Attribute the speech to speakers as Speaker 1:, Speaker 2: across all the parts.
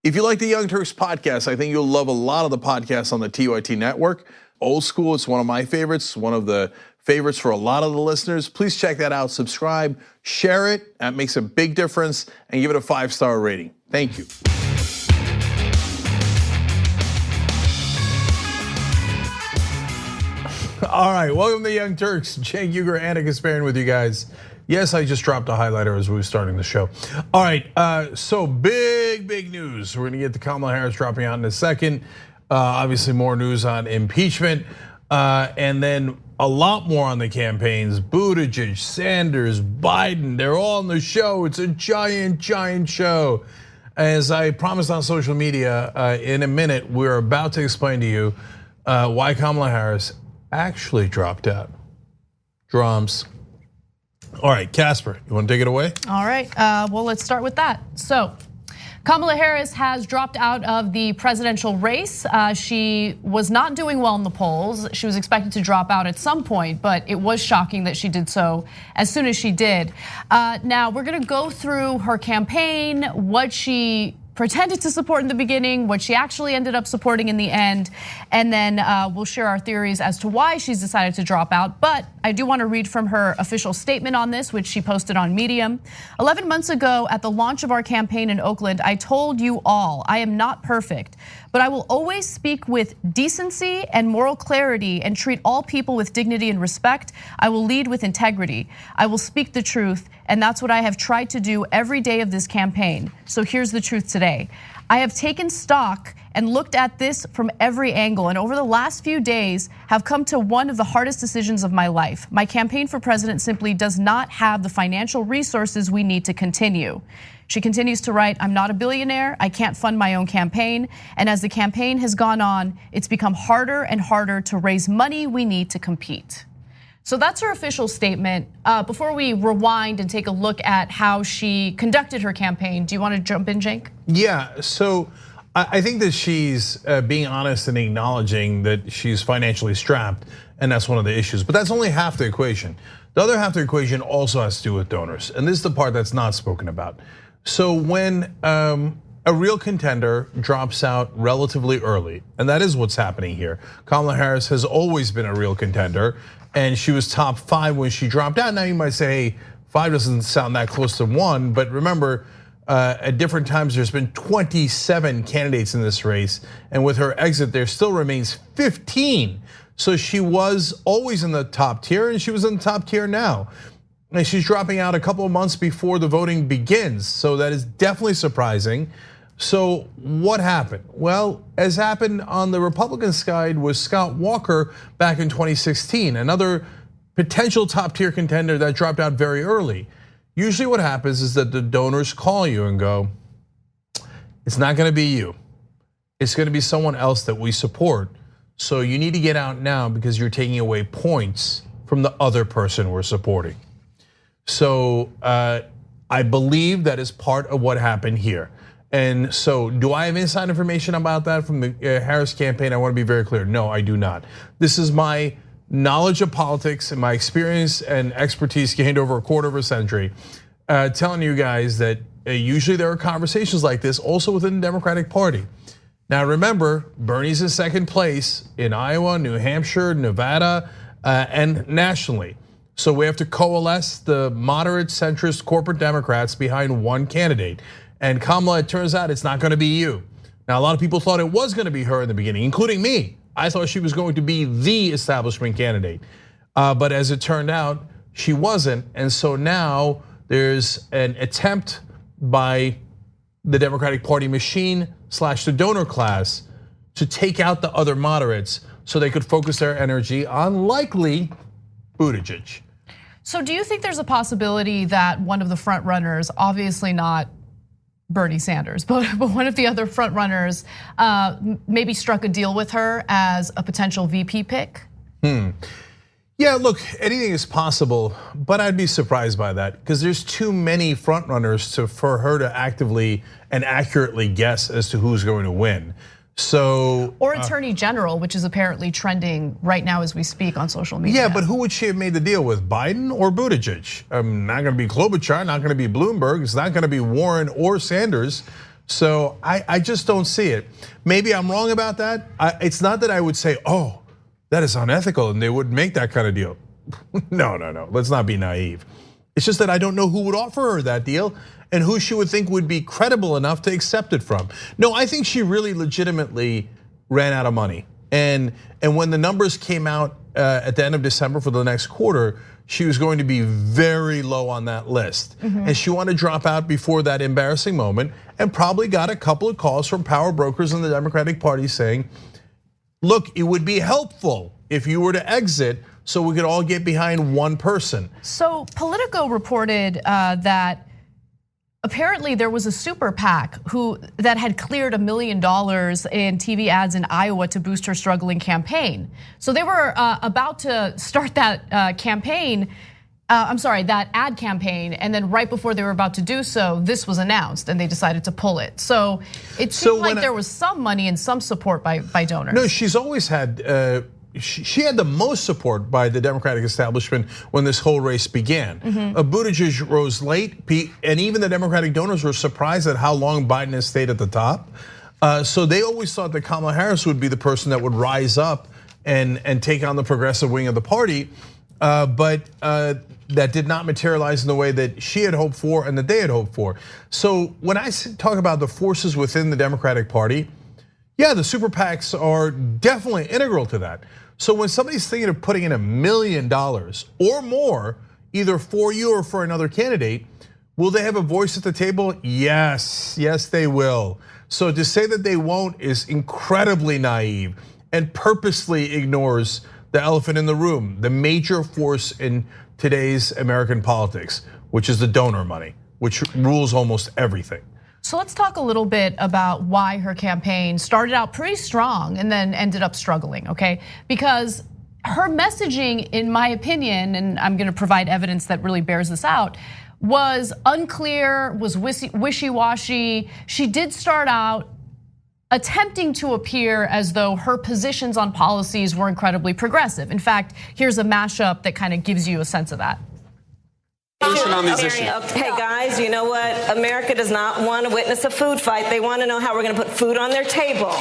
Speaker 1: If you like the Young Turks podcast, I think you'll love a lot of the podcasts on the TYT network. Old School, it's one of my favorites, one of the favorites for a lot of the listeners. Please check that out, subscribe, share it. That makes a big difference, and give it a 5-star rating. Thank you. All right, welcome to Young Turks. Cenk, Uygur, and Kasparian with you guys. Yes, I just dropped a highlighter as we were starting the show. All right, so big news. We're gonna get to Kamala Harris dropping out in a second. Obviously more news on impeachment. And then a lot more on the campaigns. Buttigieg, Sanders, Biden, they're all on the show. It's a giant show. As I promised on social media, in a minute, we're about to explain to you why Kamala Harris actually dropped out. Drums. All right, Casper, you want to take it away?
Speaker 2: All right, well, let's start with that. So, Kamala Harris has dropped out of the presidential race. She was not doing well in the polls. She was expected to drop out at some point, but it was shocking that she did so as soon as she did. Now, we're gonna go through her campaign, what she pretended to support in the beginning, what she actually ended up supporting in the end, and then we'll share our theories as to why she's decided to drop out. But I do want to read from her official statement on this, which she posted on Medium. 11 months ago, at the launch of our campaign in Oakland, I told you all, I am not perfect, but I will always speak with decency and moral clarity and treat all people with dignity and respect. I will lead with integrity. I will speak the truth, and that's what I have tried to do every day of this campaign. So here's the truth today. I have taken stock and looked at this from every angle, and over the last few days have come to one of the hardest decisions of my life. My campaign for president simply does not have the financial resources we need to continue. She continues to write, I'm not a billionaire, I can't fund my own campaign, and as the campaign has gone on, it's become harder and harder to raise money we need to compete. So that's her official statement. Before we rewind and take a look at how she conducted her campaign, do you want to jump in, Cenk?
Speaker 1: Yeah, so I think that she's being honest and acknowledging that she's financially strapped, and that's one of the issues. But that's only half the equation. The other half of the equation also has to do with donors, and this is the part that's not spoken about. So when a real contender drops out relatively early, and that is what's happening here. Kamala Harris has always been a real contender, and she was top 5 when she dropped out. Now you might say, hey, 5 doesn't sound that close to 1, but remember, at different times there's been 27 candidates in this race, and with her exit there still remains 15. So she was always in the top tier, and she was in the top tier now. And she's dropping out a couple of months before the voting begins, so that is definitely surprising. So what happened? Well, as happened on the Republican side with Scott Walker back in 2016, another potential top tier contender that dropped out very early. Usually what happens is that the donors call you and go, it's not gonna be you. It's gonna be someone else that we support. So you need to get out now because you're taking away points from the other person we're supporting. So I believe that is part of what happened here. And so do I have inside information about that from the Harris campaign? I wanna be very clear, no, I do not. This is my knowledge of politics and my experience and expertise gained over a quarter of a century, telling you guys that usually there are conversations like this also within the Democratic Party. Now remember, Bernie's in second place in Iowa, New Hampshire, Nevada, and nationally. So we have to coalesce the moderate centrist corporate Democrats behind one candidate. And Kamala, it turns out it's not gonna be you. Now a lot of people thought it was gonna be her in the beginning, including me. I thought she was going to be the establishment candidate. But as it turned out, she wasn't. And so now there's an attempt by the Democratic Party machine / the donor class to take out the other moderates so they could focus their energy on likely Buttigieg.
Speaker 2: So do you think there's a possibility that one of the front runners, obviously not Bernie Sanders, but one of the other front runners maybe struck a deal with her as a potential VP pick?
Speaker 1: Yeah, look, anything is possible, but I'd be surprised by that because there's too many front runners for her to actively and accurately guess as to who's going to win. So,
Speaker 2: or Attorney General, which is apparently trending right now as we speak on social media.
Speaker 1: Yeah, but who would she have made the deal with, Biden or Buttigieg? Not gonna be Klobuchar, not gonna be Bloomberg, it's not gonna be Warren or Sanders. So I just don't see it. Maybe I'm wrong about that. It's not that I would say, oh, that is unethical and they wouldn't make that kind of deal. No. Let's not be naive. It's just that I don't know who would offer her that deal and who she would think would be credible enough to accept it from. No, I think she really legitimately ran out of money. And when the numbers came out at the end of December for the next quarter, she was going to be very low on that list. And she wanted to drop out before that embarrassing moment, and probably got a couple of calls from power brokers in the Democratic Party saying, look, it would be helpful if you were to exit so we could all get behind one person.
Speaker 2: So Politico reported that apparently there was a super PAC that had cleared $1 million in TV ads in Iowa to boost her struggling campaign. So they were about to start that campaign, that ad campaign, and then right before they were about to do so, this was announced and they decided to pull it. So it seemed like there was some money and some support by donors.
Speaker 1: No, she's always had, she had the most support by the Democratic establishment when this whole race began. Buttigieg rose late, and even the Democratic donors were surprised at how long Biden has stayed at the top. So they always thought that Kamala Harris would be the person that would rise up and take on the progressive wing of the party. But that did not materialize in the way that she had hoped for and that they had hoped for. So when I talk about the forces within the Democratic Party, yeah, the super PACs are definitely integral to that. So when somebody's thinking of putting in $1 million or more, either for you or for another candidate, will they have a voice at the table? Yes, they will. So to say that they won't is incredibly naive and purposely ignores the elephant in the room, the major force in today's American politics, which is the donor money, which rules almost everything.
Speaker 2: So let's talk a little bit about why her campaign started out pretty strong and then ended up struggling, okay? Because her messaging, in my opinion, and I'm gonna provide evidence that really bears this out, was unclear, was wishy-washy. She did start out attempting to appear as though her positions on policies were incredibly progressive. In fact, here's a mashup that kind of gives you a sense of that.
Speaker 3: On these issues.
Speaker 4: Hey guys, you know what? America does not want to witness a food fight. They want to know how we're going to put food on their table.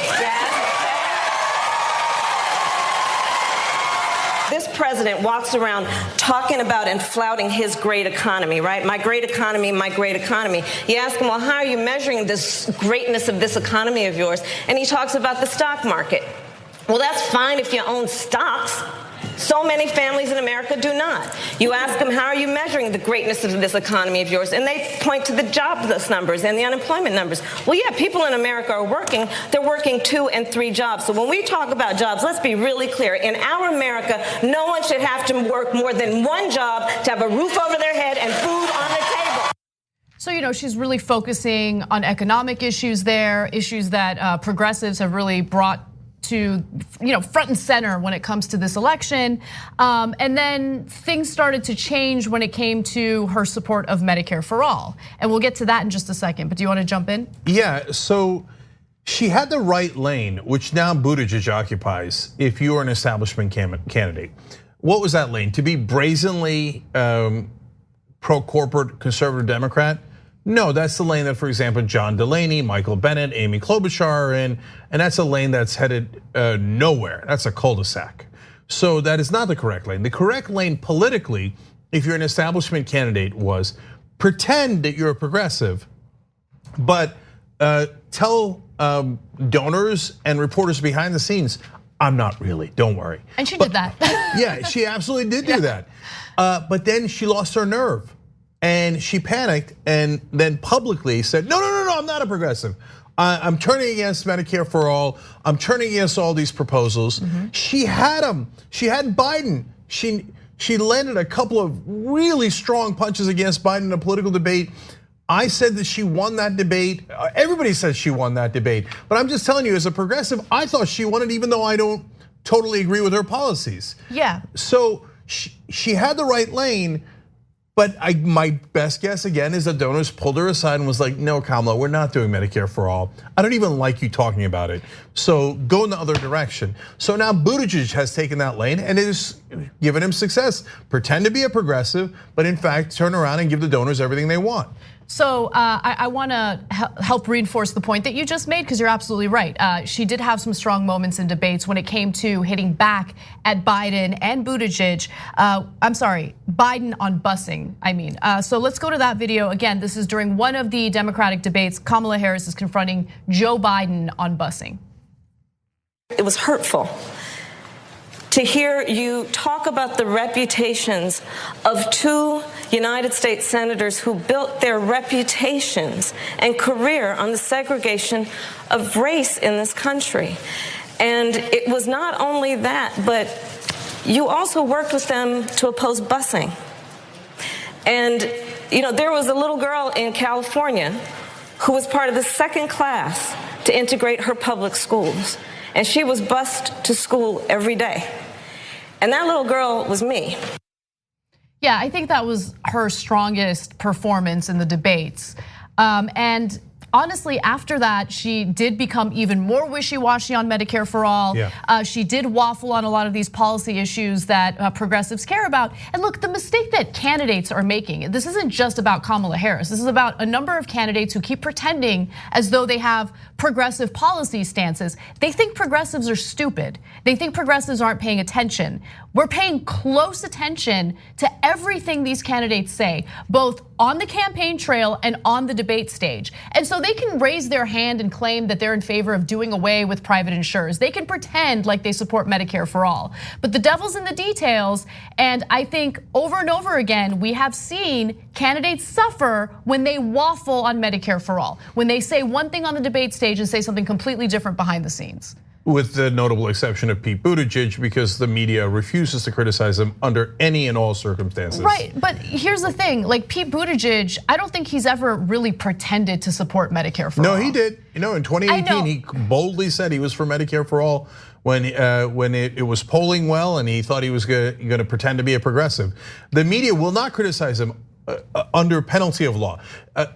Speaker 4: This president walks around talking about and flouting his great economy, right? My great economy, my great economy. You ask him, well, how are you measuring this greatness of this economy of yours? And he talks about the stock market. Well, that's fine if you own stocks. So many families in America do not. You ask them, how are you measuring the greatness of this economy of yours? And they point to the jobless numbers and the unemployment numbers. Well, yeah, people in America are working. They're working 2 and 3 jobs. So when we talk about jobs, let's be really clear. In our America, no one should have to work more than 1 job to have a roof over their head and food on the table.
Speaker 2: So, she's really focusing on economic issues there, issues that progressives have really brought to front and center when it comes to this election. And then things started to change when it came to her support of Medicare for all. And we'll get to that in just a second, but do you want to jump in?
Speaker 1: Yeah, so she had the right lane, which now Buttigieg occupies if you are an establishment candidate. What was that lane? To be brazenly pro-corporate conservative Democrat? No, that's the lane that, for example, John Delaney, Michael Bennet, Amy Klobuchar are in, and that's a lane that's headed nowhere. That's a cul-de-sac. So that is not the correct lane. The correct lane politically, if you're an establishment candidate, was pretend that you're a progressive, but tell donors and reporters behind the scenes, I'm not really, don't worry.
Speaker 2: And she did that.
Speaker 1: Yeah, she absolutely did do that. But then she lost her nerve. And she panicked and then publicly said, no, I'm not a progressive. I'm turning against Medicare for all. I'm turning against all these proposals. She had them. She had Biden. She landed a couple of really strong punches against Biden in a political debate. I said that she won that debate. Everybody says she won that debate. But I'm just telling you, as a progressive, I thought she won it even though I don't totally agree with her policies.
Speaker 2: Yeah.
Speaker 1: So she had the right lane. But my best guess again is that donors pulled her aside and was like, no, Kamala, we're not doing Medicare for all. I don't even like you talking about it. So go in the other direction. So now Buttigieg has taken that lane and it has given him success. Pretend to be a progressive, but in fact, turn around and give the donors everything they want.
Speaker 2: So I want to help reinforce the point that you just made, because you're absolutely right. She did have some strong moments in debates when it came to hitting back at Biden and Buttigieg. I'm sorry, Biden on busing, I mean. So let's go to that video. Again, this is during one of the Democratic debates. Kamala Harris is confronting Joe Biden on busing.
Speaker 4: It was hurtful to hear you talk about the reputations of two United States senators who built their reputations and career on the segregation of race in this country. And it was not only that, but you also worked with them to oppose busing. And there was a little girl in California who was part of the second class to integrate her public schools. And she was bused to school every day. And that little girl was me.
Speaker 2: Yeah, I think that was her strongest performance in the debates. And honestly, after that, she did become even more wishy-washy on Medicare for all. Yeah. She did waffle on a lot of these policy issues that progressives care about. And look, the mistake that candidates are making, this isn't just about Kamala Harris. This is about a number of candidates who keep pretending as though they have progressive policy stances. They think progressives are stupid. They think progressives aren't paying attention. We're paying close attention to everything these candidates say, both on the campaign trail and on the debate stage. And so they can raise their hand and claim that they're in favor of doing away with private insurers. They can pretend like they support Medicare for all. But the devil's in the details, and I think over and over again, we have seen candidates suffer when they waffle on Medicare for all, when they say one thing on the debate stage and say something completely different behind the scenes.
Speaker 1: With the notable exception of Pete Buttigieg, because the media refuses to criticize him under any and all circumstances.
Speaker 2: Right, but here's the thing, like Pete Buttigieg, I don't think he's ever really pretended to support Medicare for all.
Speaker 1: No, he did. In 2018, he boldly said he was for Medicare for all when it was polling well, and he thought he was going to pretend to be a progressive. The media will not criticize him under penalty of law.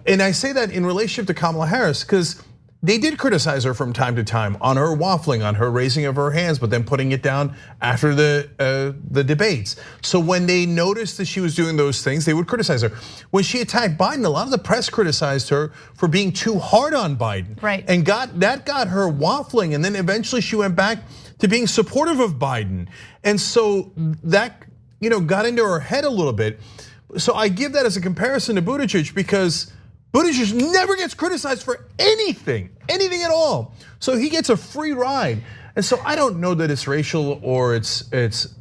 Speaker 1: And I say that in relationship to Kamala Harris, because they did criticize her from time to time on her waffling, on her raising of her hands, but then putting it down after the debates. So when they noticed that she was doing those things, they would criticize her. When she attacked Biden, a lot of the press criticized her for being too hard on Biden.
Speaker 2: Right.
Speaker 1: And that got her waffling, and then eventually she went back to being supportive of Biden. And so that got into her head a little bit. So I give that as a comparison to Buttigieg, because Buttigieg never gets criticized for anything at all. So he gets a free ride. And so I don't know that it's racial or it's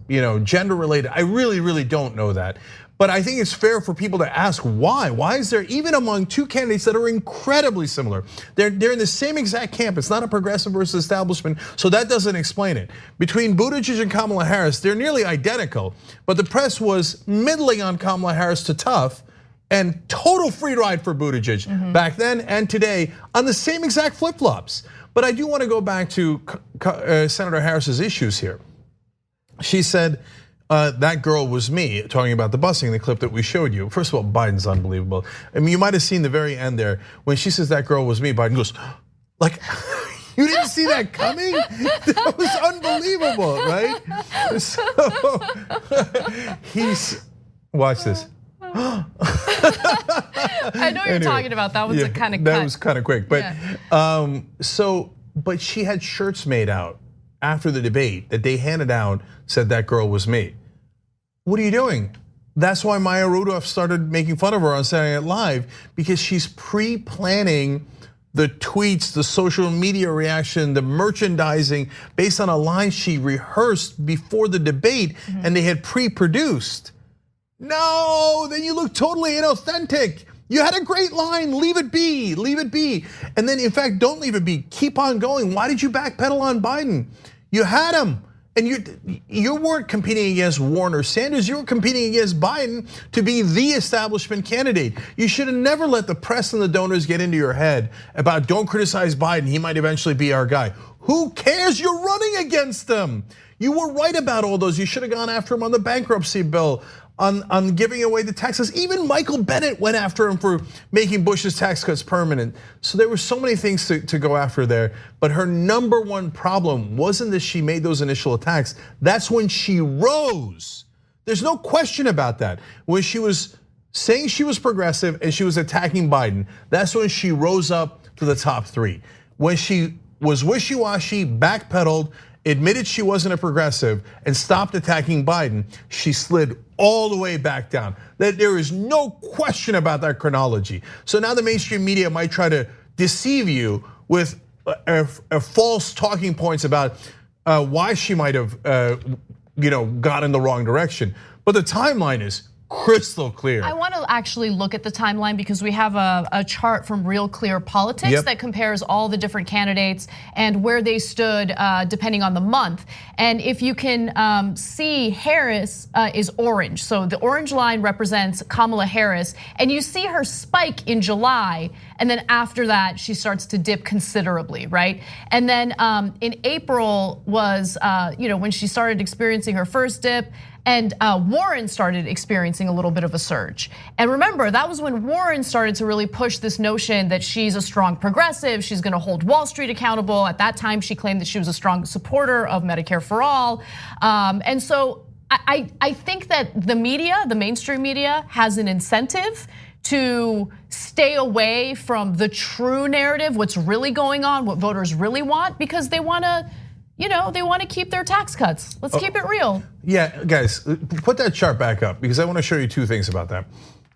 Speaker 1: gender related. I really don't know that. But I think it's fair for people to ask why. Why is there, even among two candidates that are incredibly similar, they're in the same exact camp. It's not a progressive versus establishment, so that doesn't explain it. Between Buttigieg and Kamala Harris, they're nearly identical, but the press was middling on Kamala Harris to tough, and total free ride for Buttigieg back then and today on the same exact flip-flops. But I do want to go back to Senator Harris's issues here. She said, that girl was me, talking about the busing, the clip that we showed you. First of all, Biden's unbelievable. I mean, you might have seen the very end there. When she says that girl was me, Biden goes, like, you didn't see that coming? That was unbelievable, right? So watch this.
Speaker 2: I know you're talking about, that was a kind of cut.
Speaker 1: That was kind of quick, but but she had shirts made out after the debate that they handed out, said that girl was me. What are you doing? That's why Maya Rudolph started making fun of her on Saturday Night Live, because she's pre-planning the tweets, the social media reaction, the merchandising based on a line she rehearsed before the debate and they had pre-produced. No, then you look totally inauthentic. You had a great line, leave it be, leave it be. And then in fact, don't leave it be, keep on going. Why did you backpedal on Biden? You had him, and you weren't competing against Warren or Sanders, you were competing against Biden to be the establishment candidate. You should have never let the press and the donors get into your head about don't criticize Biden, he might eventually be our guy. Who cares, you're running against them. You were right about all those, you should have gone after him on the bankruptcy bill, on giving away the taxes. Even Michael Bennet went after him for making Bush's tax cuts permanent. So there were so many things to go after there. But her number one problem wasn't that she made those initial attacks. That's when she rose. There's no question about that. When she was saying she was progressive and she was attacking Biden, that's when she rose up to the top 3. When she was wishy-washy, backpedaled, admitted she wasn't a progressive, and stopped attacking Biden, she slid all the way back down. That there is no question about that chronology. So now the mainstream media might try to deceive you with false talking points about why she might have gone in the wrong direction. But the timeline is crystal clear.
Speaker 2: I want to actually look at the timeline because we have a chart from Real Clear Politics that compares all the different candidates and where they stood depending on the month. And if you can see, Harris is orange. So the orange line represents Kamala Harris, and you see her spike in July, and then after that she starts to dip considerably, right? And then in April was when she started experiencing her first dip. And Warren started experiencing a little bit of a surge. And remember, that was when Warren started to really push this notion that she's a strong progressive, she's gonna hold Wall Street accountable. At that time, she claimed that she was a strong supporter of Medicare for all. And so I think that the media, the mainstream media, has an incentive to stay away from the true narrative, what's really going on, what voters really want, because they wanna keep their tax cuts. Let's keep it real.
Speaker 1: Yeah, guys, put that chart back up because I want to show you 2 things about that.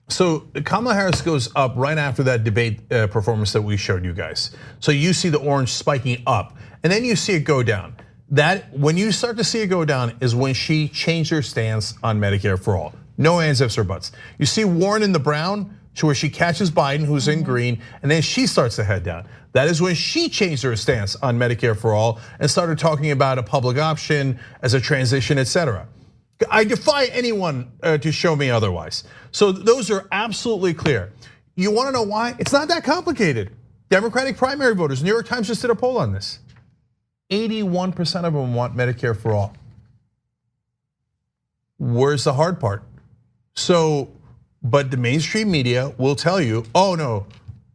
Speaker 1: So Kamala Harris goes up right after that debate performance that we showed you guys. So you see the orange spiking up, and then you see it go down. That when you start to see it go down is when she changed her stance on Medicare for all. No ands, ifs, or buts. You see Warren in the brown, where she catches Biden, who's in green, and then she starts to head down. That is when she changed her stance on Medicare for all and started talking about a public option as a transition, etc. I defy anyone to show me otherwise. So those are absolutely clear. You wanna know why? It's not that complicated. Democratic primary voters, New York Times just did a poll on this. 81% of them want Medicare for all. Where's the hard part? But the mainstream media will tell you, oh no,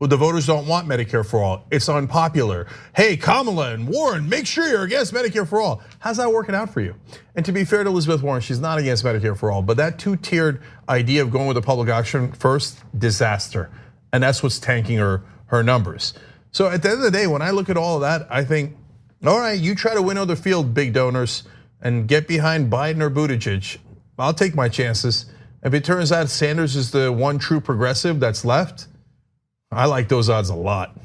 Speaker 1: the voters don't want Medicare for all. It's unpopular. Hey, Kamala and Warren, make sure you're against Medicare for all. How's that working out for you? And to be fair to Elizabeth Warren, she's not against Medicare for all, but that 2-tiered idea of going with a public option first, disaster. And that's what's tanking her numbers. So at the end of the day, when I look at all of that, I think, all right, you try to winnow the field, big donors, and get behind Biden or Buttigieg. I'll take my chances. If it turns out Sanders is the one true progressive that's left, I like those odds a lot.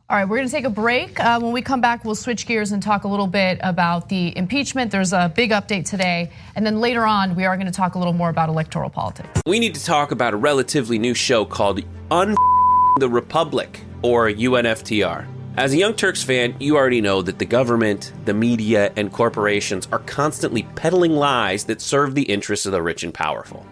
Speaker 2: All right, we're gonna take a break. When we come back, we'll switch gears and talk a little bit about the impeachment. There's a big update today. And then later on, we are gonna talk a little more about electoral politics.
Speaker 5: We need to talk about a relatively new show called the Republic, or UNFTR. As a Young Turks fan, you already know that the government, the media, and corporations are constantly peddling lies that serve the interests of the rich and powerful.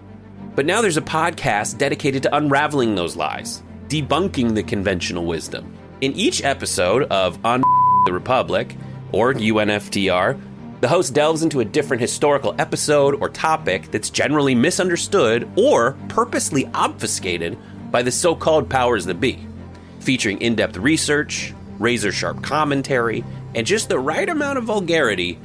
Speaker 5: But now there's a podcast dedicated to unraveling those lies, debunking the conventional wisdom. In each episode of the Republic, or UNFTR, the host delves into a different historical episode or topic that's generally misunderstood or purposely obfuscated by the so-called powers that be, featuring in-depth research, razor-sharp commentary, and just the right amount of vulgarity.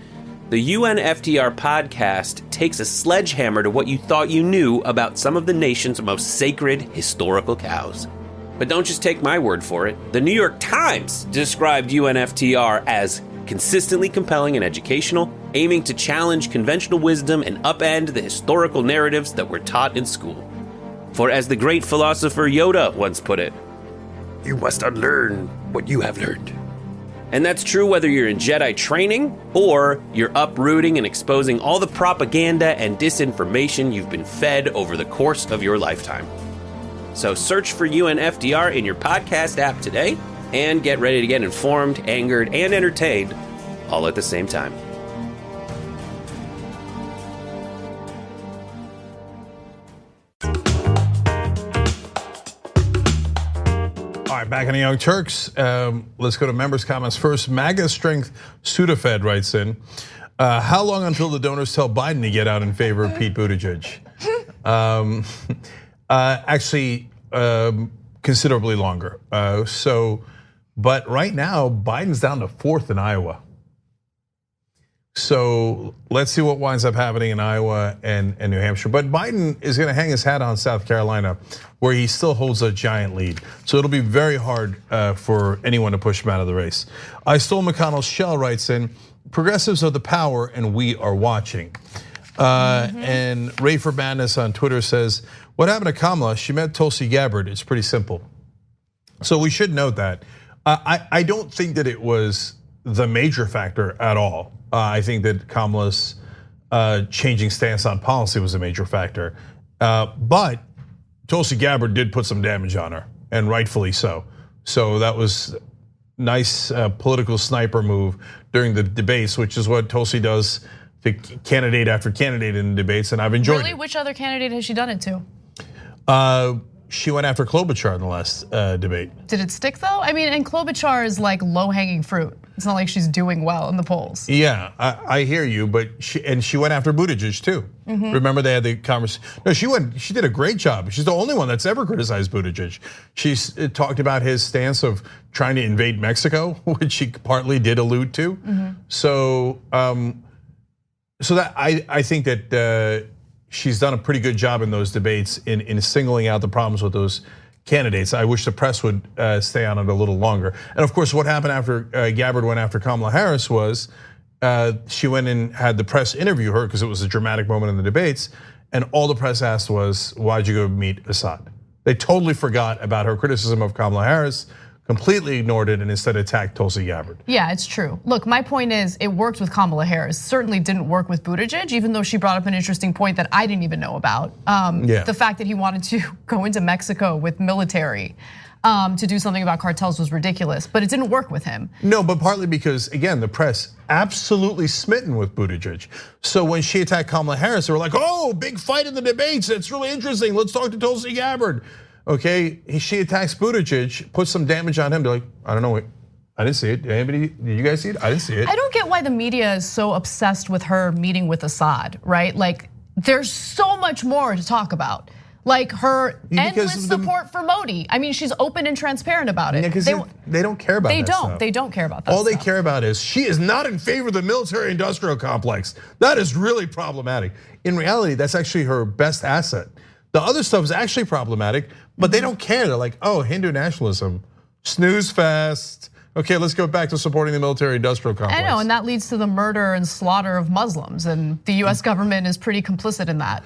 Speaker 5: The UNFTR podcast takes a sledgehammer to what you thought you knew about some of the nation's most sacred historical cows. But don't just take my word for it. The New York Times described UNFTR as consistently compelling and educational, aiming to challenge conventional wisdom and upend the historical narratives that were taught in school. For as the great philosopher Yoda once put it, you must unlearn what you have learned. And that's true whether you're in Jedi training or you're uprooting and exposing all the propaganda and disinformation you've been fed over the course of your lifetime. So search for UNFTR in your podcast app today and get ready to get informed, angered, and entertained all at the same time.
Speaker 1: All right, back on the Young Turks. Let's go to members' comments first. MAGA strength Sudafed writes in, how long until the donors tell Biden to get out in favor of Pete Buttigieg? Actually, considerably longer. But right now, Biden's down to 4th in Iowa. So let's see what winds up happening in Iowa and New Hampshire. But Biden is going to hang his hat on South Carolina, where he still holds a giant lead. So it'll be very hard for anyone to push him out of the race. I Stole McConnell's Shell writes in, progressives are the power and we are watching. And Ray for Madness on Twitter says, what happened to Kamala? She met Tulsi Gabbard. It's pretty simple. So we should note that. I don't think that it was the major factor at all. I think that Kamala's changing stance on policy was a major factor. But Tulsi Gabbard did put some damage on her, and rightfully so. So that was nice political sniper move during the debates, which is what Tulsi does to candidate after candidate in the debates, and I've enjoyed it.
Speaker 2: Really, which other candidate has she done it to?
Speaker 1: She went after Klobuchar in the last debate.
Speaker 2: Did it stick though? I mean, and Klobuchar is like low-hanging fruit. It's not like she's doing well in the polls.
Speaker 1: Yeah, I hear you, but she went after Buttigieg too. Remember they had the conversation. No, she did a great job. She's the only one that's ever criticized Buttigieg. She's talked about his stance of trying to invade Mexico, which she partly did allude to. So that I think that she's done a pretty good job in those debates in singling out the problems with those candidates. I wish the press would stay on it a little longer. And of course, what happened after Gabbard went after Kamala Harris was she went and had the press interview her because it was a dramatic moment in the debates. And all the press asked was, why'd you go meet Assad? They totally forgot about her criticism of Kamala Harris, completely ignored it, and instead attacked Tulsi Gabbard.
Speaker 2: Yeah, it's true. Look, my point is, it worked with Kamala Harris. Certainly didn't work with Buttigieg, even though she brought up an interesting point that I didn't even know about. The fact that he wanted to go into Mexico with military to do something about cartels was ridiculous, but it didn't work with him.
Speaker 1: No, but partly because, again, the press absolutely smitten with Buttigieg. So when she attacked Kamala Harris, they were like, oh, big fight in the debates. It's really interesting. Let's talk to Tulsi Gabbard. Okay, she attacks Buttigieg, puts some damage on him. They're like, I don't know, I didn't see it. Did you guys see it? I didn't see it.
Speaker 2: I don't get why the media is so obsessed with her meeting with Assad, right? Like, there's so much more to talk about. Like her endless support for Modi. I mean, she's open and transparent about it.
Speaker 1: Yeah, they don't care about that stuff.
Speaker 2: They don't care about that.
Speaker 1: All they care about is she is not in favor of the military-industrial complex. That is really problematic. In reality, that's actually her best asset. The other stuff is actually problematic, but they don't care. They're like, oh, Hindu nationalism, snooze fest. Okay, let's go back to supporting the military-industrial complex.
Speaker 2: I know, and that leads to the murder and slaughter of Muslims, and the US government is pretty complicit in that.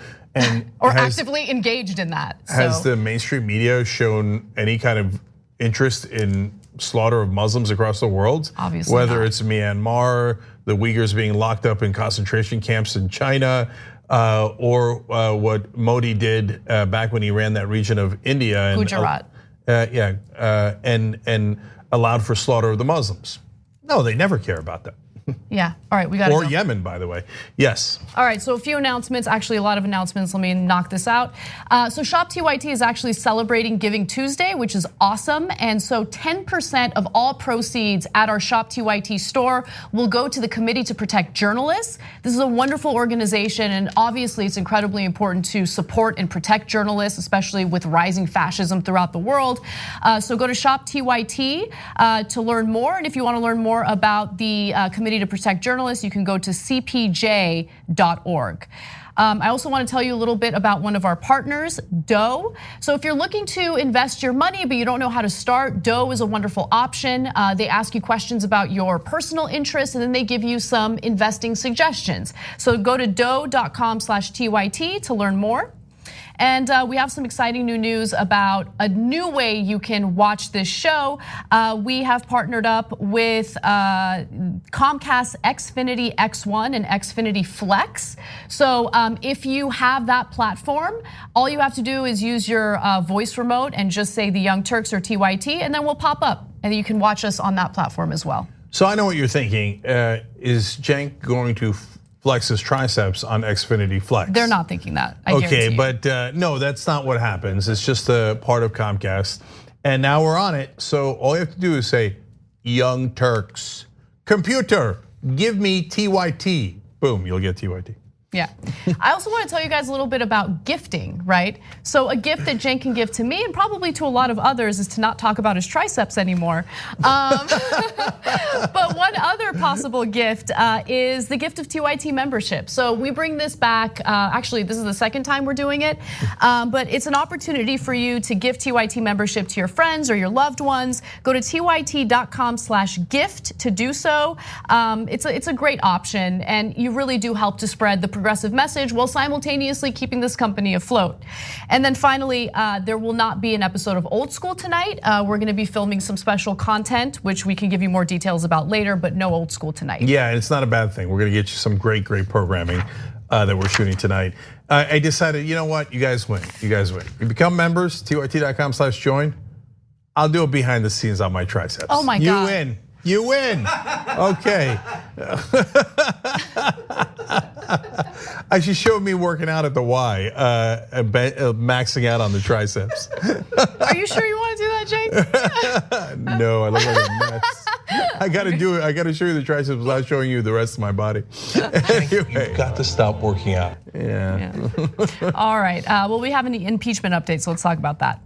Speaker 2: Or actively engaged in that.
Speaker 1: Has the mainstream media shown any kind of interest in slaughter of Muslims across the world?
Speaker 2: Obviously
Speaker 1: Whether
Speaker 2: not.
Speaker 1: it's Myanmar, the Uyghurs being locked up in concentration camps in China, or what Modi did back when he ran that region of India. And,
Speaker 2: Gujarat.
Speaker 1: And allowed for slaughter of the Muslims. No, they never care about that.
Speaker 2: Yeah, all right, we got it.
Speaker 1: Or Yemen, by the way, yes.
Speaker 2: All right, so a few announcements, actually a lot of announcements. Let me knock this out. So Shop TYT is actually celebrating Giving Tuesday, which is awesome. And so 10% of all proceeds at our Shop TYT store will go to the Committee to Protect Journalists. This is a wonderful organization, and obviously it's incredibly important to support and protect journalists, especially with rising fascism throughout the world. So go to Shop TYT to learn more. And if you want to learn more about the Committee to Protect Journalists, you can go to cpj.org. I also want to tell you a little bit about one of our partners, Doe. So if you're looking to invest your money, but you don't know how to start, Doe is a wonderful option. They ask you questions about your personal interests, and then they give you some investing suggestions. So go to doe.com/TYT to learn more. And we have some exciting new news about a new way you can watch this show. We have partnered up with Comcast Xfinity X1 and Xfinity Flex. So if you have that platform, all you have to do is use your voice remote and just say the Young Turks or TYT, and then we'll pop up. And you can watch us on that platform as well.
Speaker 1: So I know what you're thinking. Is Cenk going to flex his triceps on Xfinity Flex?
Speaker 2: They're not thinking that, I guarantee you.
Speaker 1: But no, that's not what happens. It's just a part of Comcast. And now we're on it. So all you have to do is say, Young Turks, computer, give me TYT. Boom, you'll get TYT.
Speaker 2: Yeah, I also want to tell you guys a little bit about gifting, right? So a gift that Cenk can give to me and probably to a lot of others is to not talk about his triceps anymore. But one other possible gift is the gift of TYT membership. So we bring this back, actually this is the second time we're doing it, but it's an opportunity for you to give TYT membership to your friends or your loved ones. Go to tyt.com/gift to do so. It's a great option, and you really do help to spread the progressive message while simultaneously keeping this company afloat. And then finally, there will not be an episode of Old School tonight. We're gonna be filming some special content, which we can give you more details about later, but no Old School tonight.
Speaker 1: Yeah, and it's not a bad thing. We're gonna get you some great programming that we're shooting tonight. I decided, you know what, you guys win. You become members, tyt.com/join. I'll do it behind the scenes on my triceps.
Speaker 2: Oh my God.
Speaker 1: You win. Okay. She showed me working out at the Y, maxing out on the triceps.
Speaker 2: Are you sure you want to do that, Cenk?
Speaker 1: No, I look like a mess. I gotta do it. I gotta show you the triceps without showing you the rest of my body. Anyway.
Speaker 6: You've got to stop working out.
Speaker 1: Yeah.
Speaker 2: All right, well, we have any impeachment updates, so let's talk about that.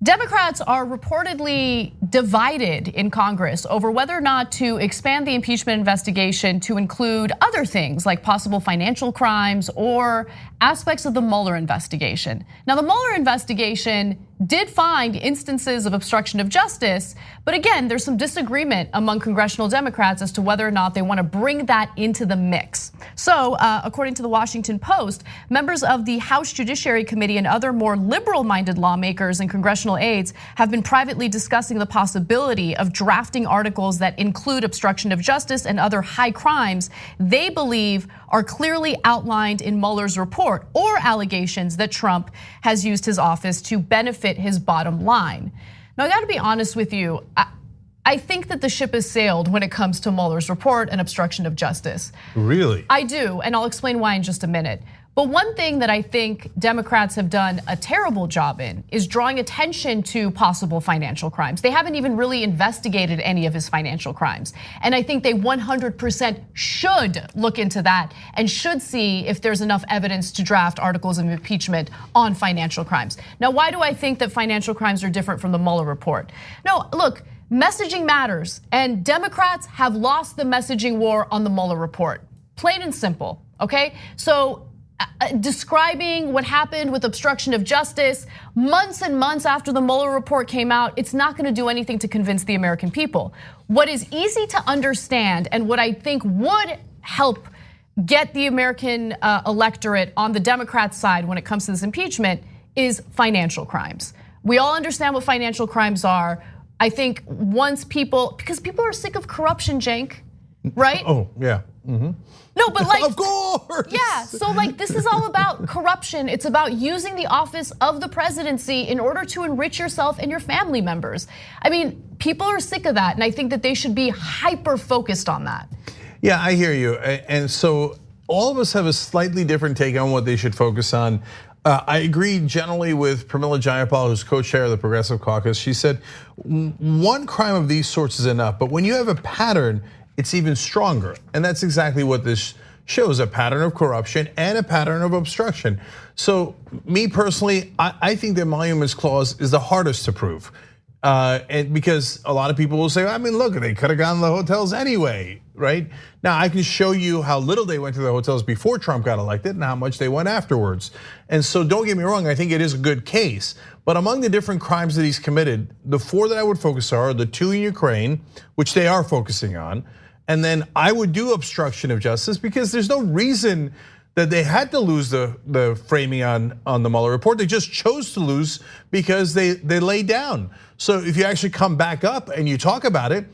Speaker 2: Democrats are reportedly divided in Congress over whether or not to expand the impeachment investigation to include other things like possible financial crimes or aspects of the Mueller investigation. Now, the Mueller investigation did find instances of obstruction of justice, but again, there's some disagreement among congressional Democrats as to whether or not they want to bring that into the mix. So, according to the Washington Post, members of the House Judiciary Committee and other more liberal-minded lawmakers and congressional aides have been privately discussing the possibility of drafting articles that include obstruction of justice and other high crimes they believe are clearly outlined in Mueller's report, or allegations that Trump has used his office to benefit his bottom line. Now, I gotta be honest with you, I think that the ship has sailed when it comes to Mueller's report and obstruction of justice.
Speaker 1: Really?
Speaker 2: I do, and I'll explain why in just a minute. But one thing that I think Democrats have done a terrible job in is drawing attention to possible financial crimes. They haven't even really investigated any of his financial crimes. And I think they 100% should look into that and should see if there's enough evidence to draft articles of impeachment on financial crimes. Now, why do I think that financial crimes are different from the Mueller report? No, look, messaging matters, and Democrats have lost the messaging war on the Mueller report. Plain and simple, okay? So, describing what happened with obstruction of justice months and months after the Mueller report came out, it's not gonna do anything to convince the American people. What is easy to understand and what I think would help get the American electorate on the Democrat side when it comes to this impeachment is financial crimes. We all understand what financial crimes are. I think once because people are sick of corruption, Cenk, right?
Speaker 1: Oh, yeah. Mm-hmm.
Speaker 2: No, but like,
Speaker 1: of course.
Speaker 2: Yeah, so like this is all about corruption. It's about using the office of the presidency in order to enrich yourself and your family members. I mean, people are sick of that, and I think that they should be hyper focused on that.
Speaker 1: Yeah, I hear you. And so all of us have a slightly different take on what they should focus on. I agree generally with Pramila Jayapal, who's co-chair of the Progressive Caucus. She said, one crime of these sorts is enough, but when you have a pattern, it's even stronger. And that's exactly what this shows, a pattern of corruption and a pattern of obstruction. So me personally, I think the emoluments clause is the hardest to prove. And because a lot of people will say, I mean, look, they could have gone to the hotels anyway, right? Now I can show you how little they went to the hotels before Trump got elected and how much they went afterwards. And so don't get me wrong, I think it is a good case. But among the different crimes that he's committed, the 4 that I would focus are the 2 in Ukraine, which they are focusing on. And then I would do obstruction of justice because there's no reason that they had to lose the framing on the Mueller report. They just chose to lose because they laid down. So if you actually come back up and you talk about it,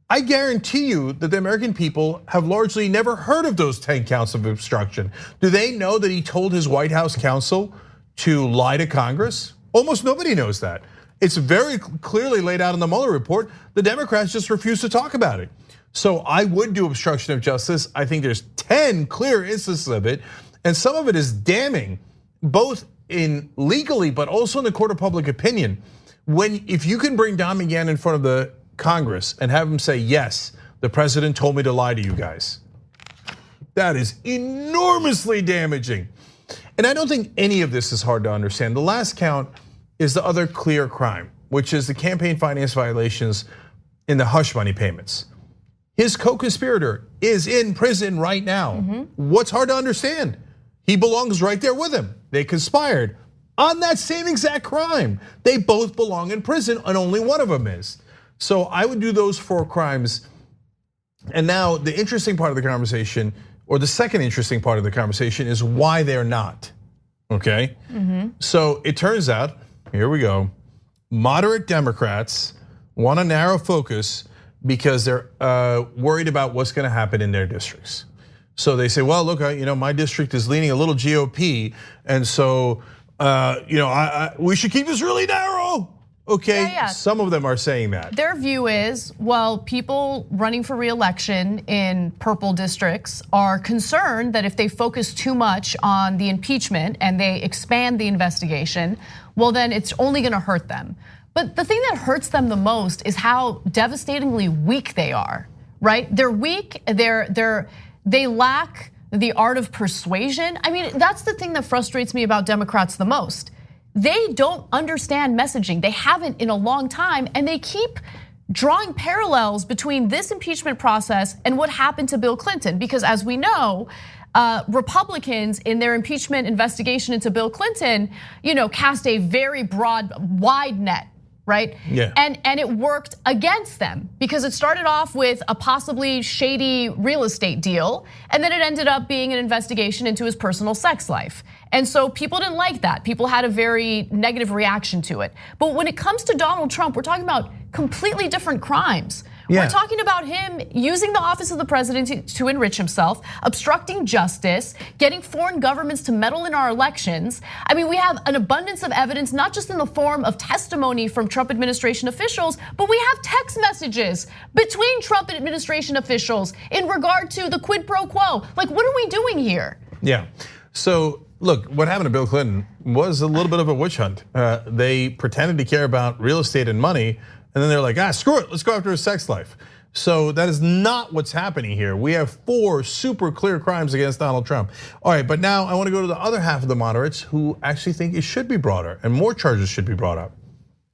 Speaker 1: I guarantee you that the American people have largely never heard of those 10 counts of obstruction. Do they know that he told his White House counsel to lie to Congress? Almost nobody knows that. It's very clearly laid out in the Mueller report. The Democrats just refuse to talk about it. So I would do obstruction of justice. I think there's 10 clear instances of it, and some of it is damning, both in legally but also in the court of public opinion. If you can bring Don McGahn in front of the Congress and have him say, yes, the president told me to lie to you guys, that is enormously damaging. And I don't think any of this is hard to understand. The last count is the other clear crime, which is the campaign finance violations in the hush money payments. His co-conspirator is in prison right now. What's hard to understand? He belongs right there with him. They conspired on that same exact crime. They both belong in prison and only one of them is. So I would do those 4 crimes. And now the interesting part of the conversation, or the second interesting part of the conversation, is why they're not, okay? So it turns out, here we go, moderate Democrats want to narrow focus because they're worried about what's gonna happen in their districts. So they say, well, look, my district is leaning a little GOP, and so we should keep this really narrow. Okay,
Speaker 2: Yeah.
Speaker 1: Some of them are saying that.
Speaker 2: Their view is, well, people running for re-election in purple districts are concerned that if they focus too much on the impeachment and they expand the investigation, well, then it's only gonna hurt them. But the thing that hurts them the most is how devastatingly weak they are, right? They're weak, they lack the art of persuasion. I mean, that's the thing that frustrates me about Democrats the most. They don't understand messaging. They haven't in a long time, and they keep drawing parallels between this impeachment process and what happened to Bill Clinton. Because as we know, Republicans in their impeachment investigation into Bill Clinton, cast a very broad, wide net, right?
Speaker 1: Yeah.
Speaker 2: And it worked against them because it started off with a possibly shady real estate deal, and then it ended up being an investigation into his personal sex life. And so people didn't like that. People had a very negative reaction to it. But when it comes to Donald Trump, we're talking about completely different crimes.
Speaker 1: Yeah.
Speaker 2: We're talking about him using the office of the president to enrich himself, obstructing justice, getting foreign governments to meddle in our elections. I mean, we have an abundance of evidence, not just in the form of testimony from Trump administration officials, but we have text messages between Trump administration officials in regard to the quid pro quo. Like, what are we doing here?
Speaker 1: Yeah, so look, what happened to Bill Clinton was a little bit of a witch hunt. They pretended to care about real estate and money, and then they're like, screw it, let's go after his sex life. So that is not what's happening here. We have 4 super clear crimes against Donald Trump. All right, but now I want to go to the other half of the moderates who actually think it should be broader and more charges should be brought up.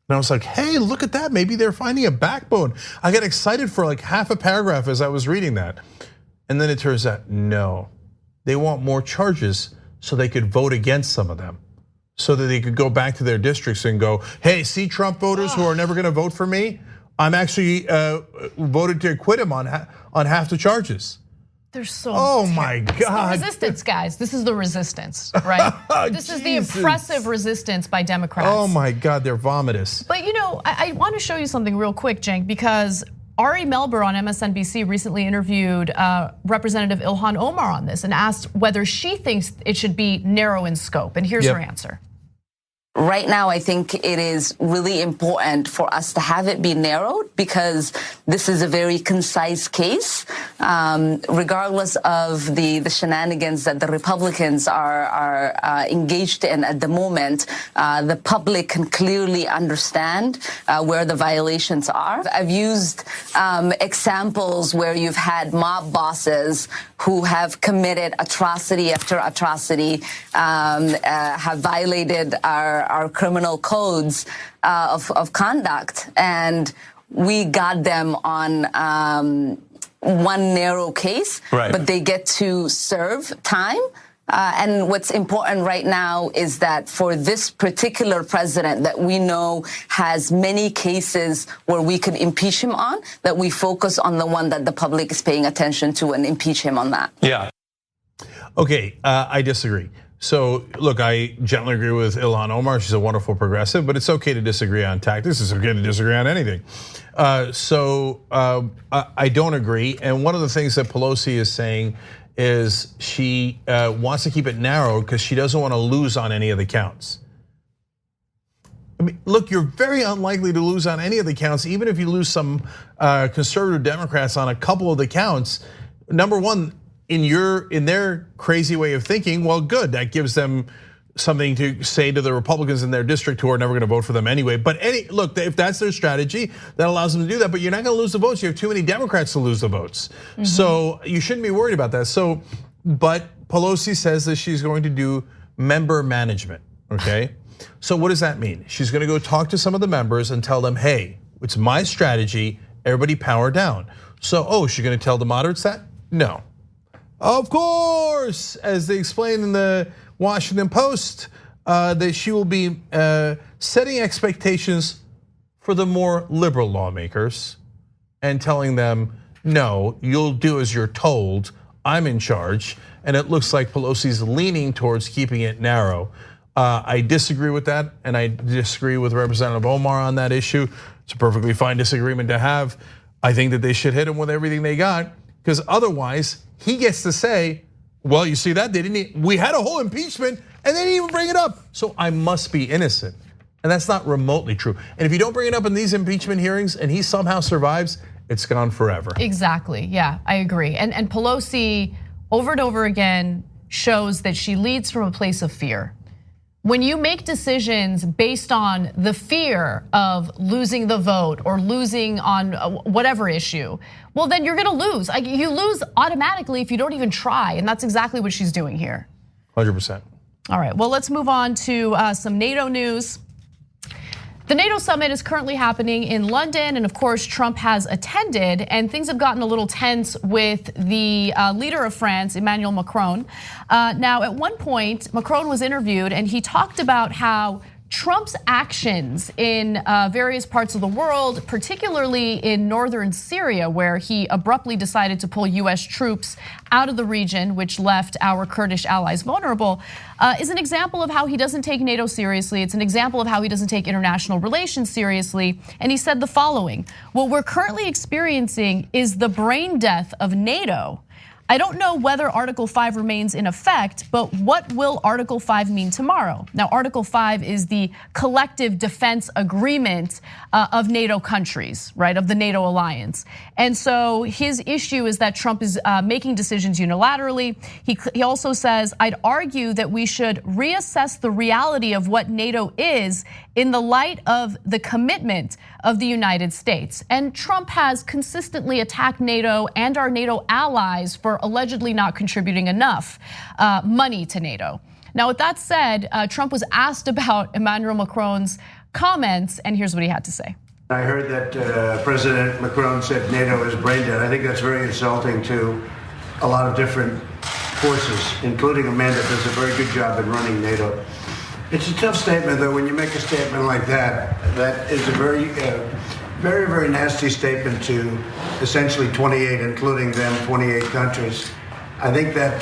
Speaker 1: And I was like, hey, look at that, maybe they're finding a backbone. I got excited for like half a paragraph as I was reading that. And then it turns out, no, they want more charges so they could vote against some of them, so that they could go back to their districts and go, hey, see Trump voters who are never gonna vote for me? I'm actually voted to acquit him on half the charges.
Speaker 2: They're so.
Speaker 1: Oh my God.
Speaker 2: It's the resistance, guys. This is the resistance, right? This is the oppressive resistance by Democrats.
Speaker 1: Oh my God, they're vomitous.
Speaker 2: But I want to show you something real quick, Cenk, because Ari Melber on MSNBC recently interviewed Representative Ilhan Omar on this and asked whether she thinks it should be narrow in scope. And here's her answer.
Speaker 6: Right now, I think it is really important for us to have it be narrowed because this is a very concise case. Regardless of the shenanigans that the Republicans are engaged in at the moment, the public can clearly understand where the violations are. I've used examples where you've had mob bosses who have committed atrocity after atrocity, have violated our criminal codes of conduct, and we got them on one narrow case, but they get to serve time. And what's important right now is that for this particular president that we know has many cases where we could impeach him on, that we focus on the one that the public is paying attention to and impeach him on that.
Speaker 1: Yeah. Okay, I disagree. So look, I gently agree with Ilhan Omar. She's a wonderful progressive, but it's okay to disagree on tactics. It's okay to disagree on anything. I don't agree. And one of the things that Pelosi is saying is she wants to keep it narrow because she doesn't want to lose on any of the counts. I mean, look, you're very unlikely to lose on any of the counts, even if you lose some conservative Democrats on a couple of the counts. Number one, in their crazy way of thinking, well, good, that gives them something to say to the Republicans in their district who are never gonna vote for them anyway. But look, if that's their strategy, that allows them to do that, but you're not gonna lose the votes. You have too many Democrats to lose the votes. So you shouldn't be worried about that. But Pelosi says that she's going to do member management, okay? So what does that mean? She's gonna go talk to some of the members and tell them, hey, it's my strategy, everybody power down. So, she's gonna tell the moderates that? No. Of course, as they explained in the Washington Post, that she will be setting expectations for the more liberal lawmakers and telling them, no, you'll do as you're told, I'm in charge. And it looks like Pelosi's leaning towards keeping it narrow. I disagree with that, and I disagree with Representative Omar on that issue. It's a perfectly fine disagreement to have. I think that they should hit him with everything they got, because otherwise he gets to say, well, you see that, we had a whole impeachment and they didn't even bring it up. So I must be innocent. And that's not remotely true. And if you don't bring it up in these impeachment hearings and he somehow survives, it's gone forever.
Speaker 2: Exactly, yeah, I agree. And Pelosi over and over again shows that she leads from a place of fear. When you make decisions based on the fear of losing the vote or losing on whatever issue, well, then you're gonna lose. You lose automatically if you don't even try, and that's exactly what she's doing here.
Speaker 1: 100%.
Speaker 2: All right, well, let's move on to some NATO news. The NATO summit is currently happening in London, and of course, Trump has attended, and things have gotten a little tense with the leader of France, Emmanuel Macron. Now, at one point, Macron was interviewed, and he talked about how Trump's actions in various parts of the world, particularly in northern Syria, where he abruptly decided to pull US troops out of the region, which left our Kurdish allies vulnerable, is an example of how he doesn't take NATO seriously. It's an example of how he doesn't take international relations seriously. And he said the following: what we're currently experiencing is the brain death of NATO. I don't know whether Article 5 remains in effect, but what will Article 5 mean tomorrow? Now, Article 5 is the collective defense agreement of NATO countries, right, of the NATO alliance. And so his issue is that Trump is making decisions unilaterally. He also says, I'd argue that we should reassess the reality of what NATO is in the light of the commitment of the United States. And Trump has consistently attacked NATO and our NATO allies for allegedly not contributing enough money to NATO. Now, with that said, Trump was asked about Emmanuel Macron's comments, and here's what he had to say.
Speaker 7: I heard that President Macron said NATO is brain dead. I think that's very insulting to a lot of different forces, including a man that does a very good job in running NATO. It's a tough statement, though, when you make a statement like that. That is a very, very nasty statement to essentially 28, including them, 28 countries. I think that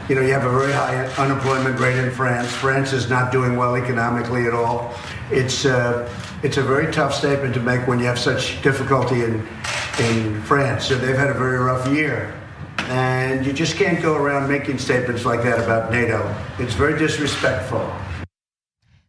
Speaker 7: you have a very high unemployment rate in France. France is not doing well economically at all. It's a very tough statement to make when you have such difficulty in France. So they've had a very rough year. And you just can't go around making statements like that about NATO. It's very disrespectful.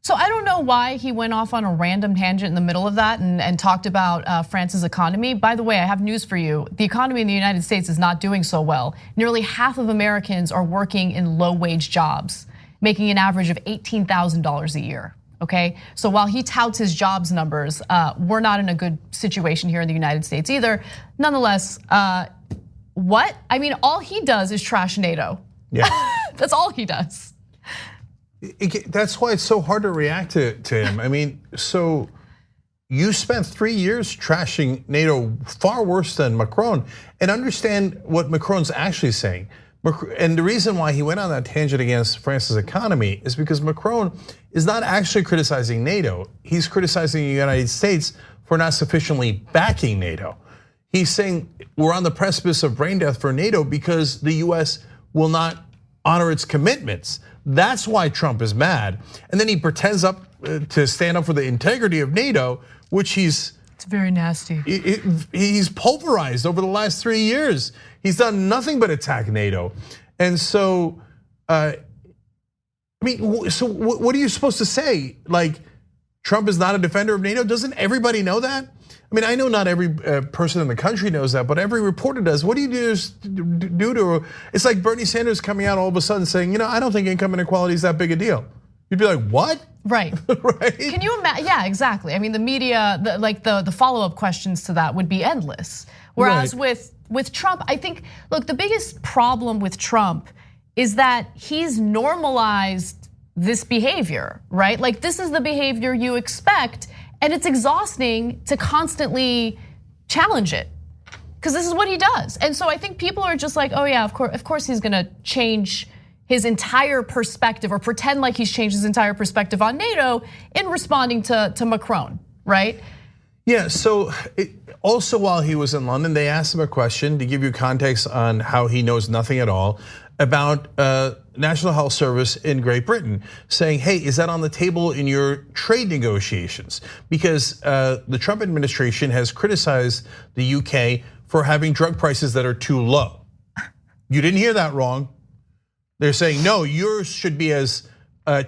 Speaker 2: So I don't know why he went off on a random tangent in the middle of that and talked about France's economy. By the way, I have news for you. The economy in the United States is not doing so well. Nearly half of Americans are working in low-wage jobs, making an average of $18,000 a year. Okay, so while he touts his jobs numbers, we're not in a good situation here in the United States either. Nonetheless, what? I mean, all he does is trash NATO.
Speaker 1: Yeah.
Speaker 2: That's all he does.
Speaker 1: That's why it's so hard to react to him. I mean, so you spent 3 years trashing NATO far worse than Macron, and understand what Macron's actually saying. And the reason why he went on that tangent against France's economy is because Macron is not actually criticizing NATO. He's criticizing the United States for not sufficiently backing NATO. He's saying we're on the precipice of brain death for NATO because the US will not honor its commitments. That's why Trump is mad. And then he pretends to stand up for the integrity of NATO, which it's
Speaker 2: very nasty.
Speaker 1: He's pulverized over the last 3 years. He's done nothing but attack NATO. And so, I mean, so what are you supposed to say? Like, Trump is not a defender of NATO? Doesn't everybody know that? I mean, I know not every person in the country knows that, but every reporter does. What do you do to? It's like Bernie Sanders coming out all of a sudden saying, I don't think income inequality is that big a deal. You'd be like, what?
Speaker 2: Right.
Speaker 1: Right.
Speaker 2: Can you imagine? Yeah, exactly. I mean, the media, the follow-up questions to that would be endless. Whereas with Trump, I think, look, the biggest problem with Trump is that he's normalized this behavior, right? Like, this is the behavior you expect. And it's exhausting to constantly challenge it. because this is what he does. And so I think people are just like, oh yeah, of course he's gonna change his entire perspective or pretend like he's changed his entire perspective on NATO in responding to Macron, right?
Speaker 1: Yeah, so also while he was in London, they asked him a question to give you context on how he knows nothing at all about National Health Service in Great Britain, saying, hey, is that on the table in your trade negotiations? Because the Trump administration has criticized the UK for having drug prices that are too low. You didn't hear that wrong. They're saying, no, yours should be as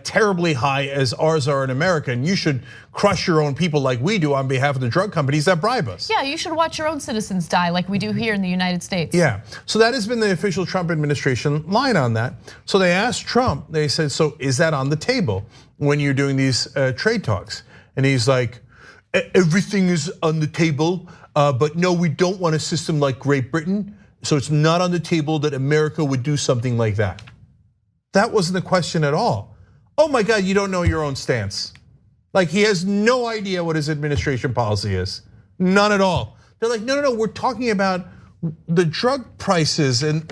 Speaker 1: terribly high as ours are in America, and you should crush your own people like we do on behalf of the drug companies that bribe us.
Speaker 2: Yeah, you should watch your own citizens die like we do here in the United States.
Speaker 1: Yeah, so that has been the official Trump administration line on that. So they asked Trump, they said, so is that on the table when you're doing these trade talks? And he's like, everything is on the table, but no, we don't want a system like Great Britain. So it's not on the table that America would do something like that. That wasn't the question at all. Oh my God, you don't know your own stance. Like he has no idea what his administration policy is. None at all. They're like, no, we're talking about the drug prices. And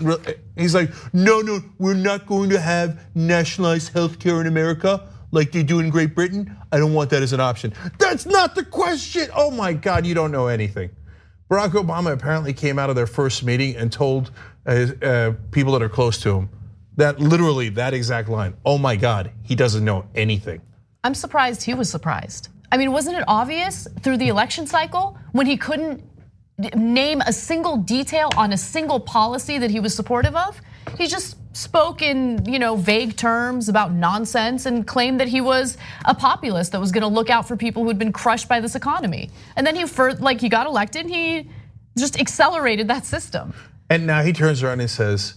Speaker 1: he's like, no, we're not going to have nationalized healthcare in America like they do in Great Britain. I don't want that as an option. That's not the question. Oh my God, you don't know anything. Barack Obama apparently came out of their first meeting and told people that are close to him that literally that exact line. Oh my God, he doesn't know anything.
Speaker 2: I'm surprised he was surprised. I mean, wasn't it obvious through the election cycle when he couldn't name a single detail on a single policy that he was supportive of? He just spoke in vague terms about nonsense and claimed that he was a populist that was going to look out for people who had been crushed by this economy. And then he got elected and he just accelerated that system.
Speaker 1: And now he turns around and says,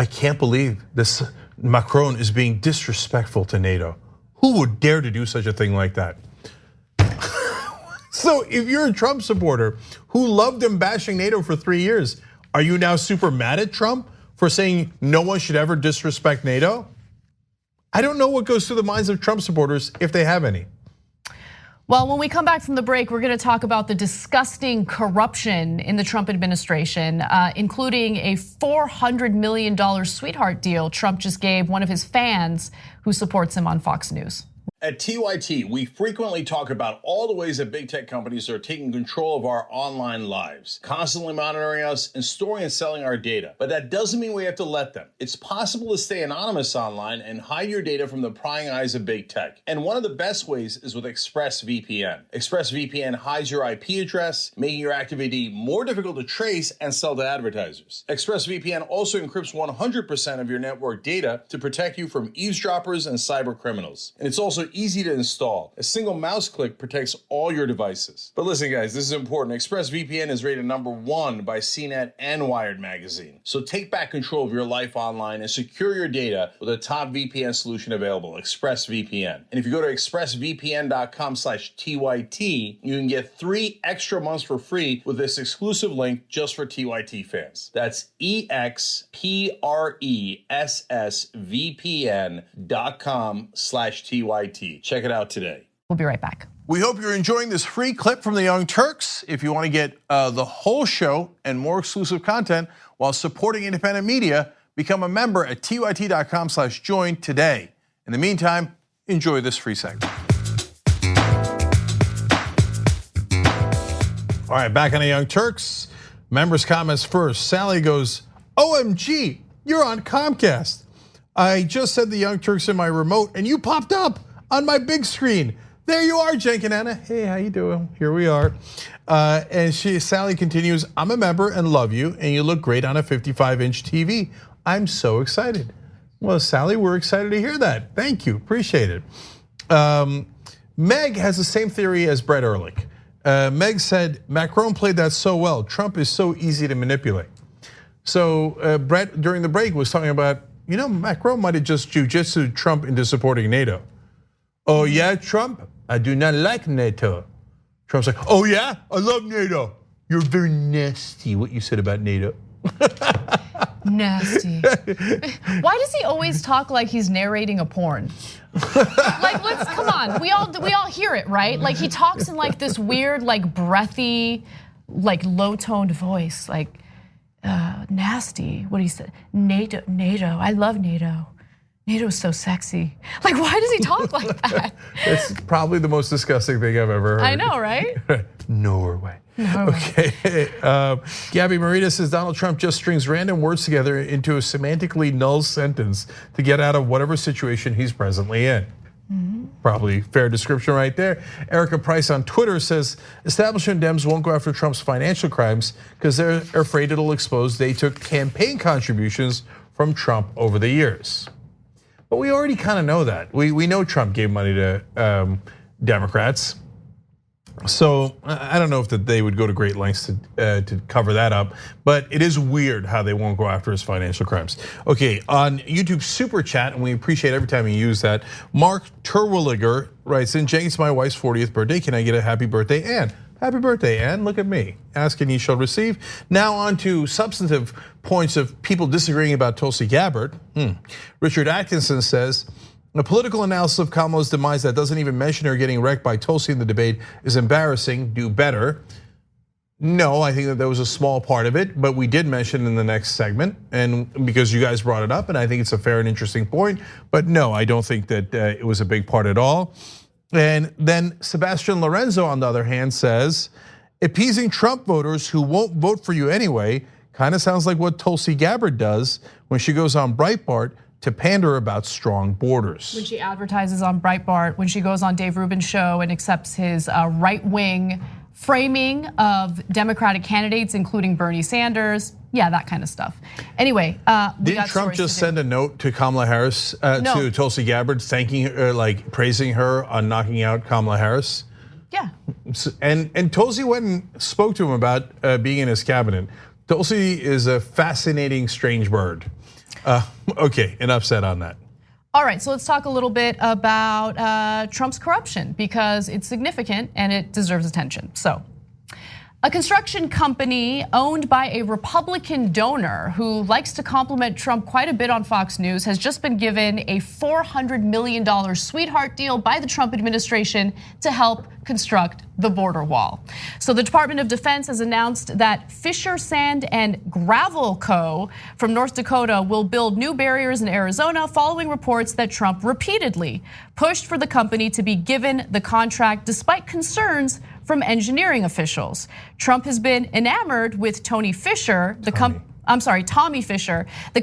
Speaker 1: I can't believe this Macron is being disrespectful to NATO. Who would dare to do such a thing like that? So if you're a Trump supporter who loved him bashing NATO for 3 years, are you now super mad at Trump for saying no one should ever disrespect NATO? I don't know what goes through the minds of Trump supporters if they have any.
Speaker 2: Well, when we come back from the break, we're going to talk about the disgusting corruption in the Trump administration, including a $400 million sweetheart deal Trump just gave one of his fans who supports him on Fox News.
Speaker 8: At TYT, we frequently talk about all the ways that big tech companies are taking control of our online lives, constantly monitoring us and storing and selling our data. But that doesn't mean we have to let them. It's possible to stay anonymous online and hide your data from the prying eyes of big tech. And one of the best ways is with ExpressVPN. ExpressVPN hides your IP address, making your activity more difficult to trace and sell to advertisers. ExpressVPN also encrypts 100% of your network data to protect you from eavesdroppers and cyber criminals. And it's also easy to install. A single mouse click protects all your devices. But listen guys, this is important. ExpressVPN is rated #1 by CNET and Wired magazine. So take back control of your life online and secure your data with a top VPN solution available, ExpressVPN. And if you go to expressvpn.com/TYT, you can get 3 extra months for free with this exclusive link just for TYT fans. That's expressvpn.com/TYT. Check it out today.
Speaker 2: We'll be right back.
Speaker 1: We hope you're enjoying this free clip from the Young Turks. If you want to get the whole show and more exclusive content while supporting independent media, become a member at tyt.com/join today. In the meantime, enjoy this free segment. All right, back on the Young Turks. Members' comments first. Sally goes, OMG, you're on Comcast. I just said the Young Turks in my remote and you popped up on my big screen. There you are, Cenk and Anna. Hey, how you doing? Here we are. And Sally continues, I'm a member and love you, and you look great on a 55-inch TV. I'm so excited. Well, Sally, we're excited to hear that. Thank you, appreciate it. Meg has the same theory as Brett Ehrlich. Meg said, Macron played that so well. Trump is so easy to manipulate. So Brett, during the break, was talking about, Macron might have just jujitsu'd Trump into supporting NATO. Oh yeah, Trump, I do not like NATO. Trump's like, oh yeah, I love NATO. You're very nasty, what you said about NATO.
Speaker 2: Nasty. Why does he always talk like he's narrating a porn? Like, come on, we all hear it, right? Like he talks in like this weird, like breathy, like low-toned voice, like nasty. What he said, NATO. I love NATO. NATO's so sexy. Like, why does he talk like that?
Speaker 1: It's probably the most disgusting thing I've ever heard.
Speaker 2: I know, right?
Speaker 1: Norway. Okay, Gabby Marita says Donald Trump just strings random words together into a semantically null sentence to get out of whatever situation he's presently in. Probably fair description right there. Erica Price on Twitter says establishment Dems won't go after Trump's financial crimes because they're afraid it'll expose they took campaign contributions from Trump over the years. But we already kind of know that. We know Trump gave money to Democrats. So I don't know if that they would go to great lengths to cover that up, but it is weird how they won't go after his financial crimes. Okay, on YouTube Super Chat, and we appreciate every time you use that, Mark Terwilliger writes in, Cenk, it's my wife's 40th birthday. Can I get a happy birthday, Ann? Happy birthday, Ann. Look at me. Ask and ye shall receive. Now on to substantive points of people disagreeing about Tulsi Gabbard. Richard Atkinson says, a political analysis of Kamala's demise that doesn't even mention her getting wrecked by Tulsi in the debate is embarrassing. Do better. No, I think that was a small part of it, but we did mention in the next segment, and because you guys brought it up, and I think it's a fair and interesting point. But no, I don't think that it was a big part at all. And then Sebastian Lorenzo, on the other hand, says, appeasing Trump voters who won't vote for you anyway kind of sounds like what Tulsi Gabbard does when she goes on Breitbart to pander about strong borders.
Speaker 2: When she advertises on Breitbart, when she goes on Dave Rubin's show and accepts his right-wing framing of Democratic candidates, including Bernie Sanders, yeah, that kind of stuff. Anyway,
Speaker 1: didn't Trump just send a note to Kamala Harris, to Tulsi Gabbard, thanking her, like praising her on knocking out Kamala Harris?
Speaker 2: Yeah.
Speaker 1: And Tulsi went and spoke to him about being in his cabinet. Tulsi is a fascinating, strange bird. Okay, enough said on that.
Speaker 2: All right, so let's talk a little bit about Trump's corruption because it's significant and it deserves attention. So, a construction company owned by a Republican donor who likes to compliment Trump quite a bit on Fox News has just been given a $400 million sweetheart deal by the Trump administration to help construct the border wall. So the Department of Defense has announced that Fisher Sand and Gravel Co. from North Dakota will build new barriers in Arizona following reports that Trump repeatedly pushed for the company to be given the contract despite concerns from engineering officials. Trump has been enamored with Tommy Fisher, the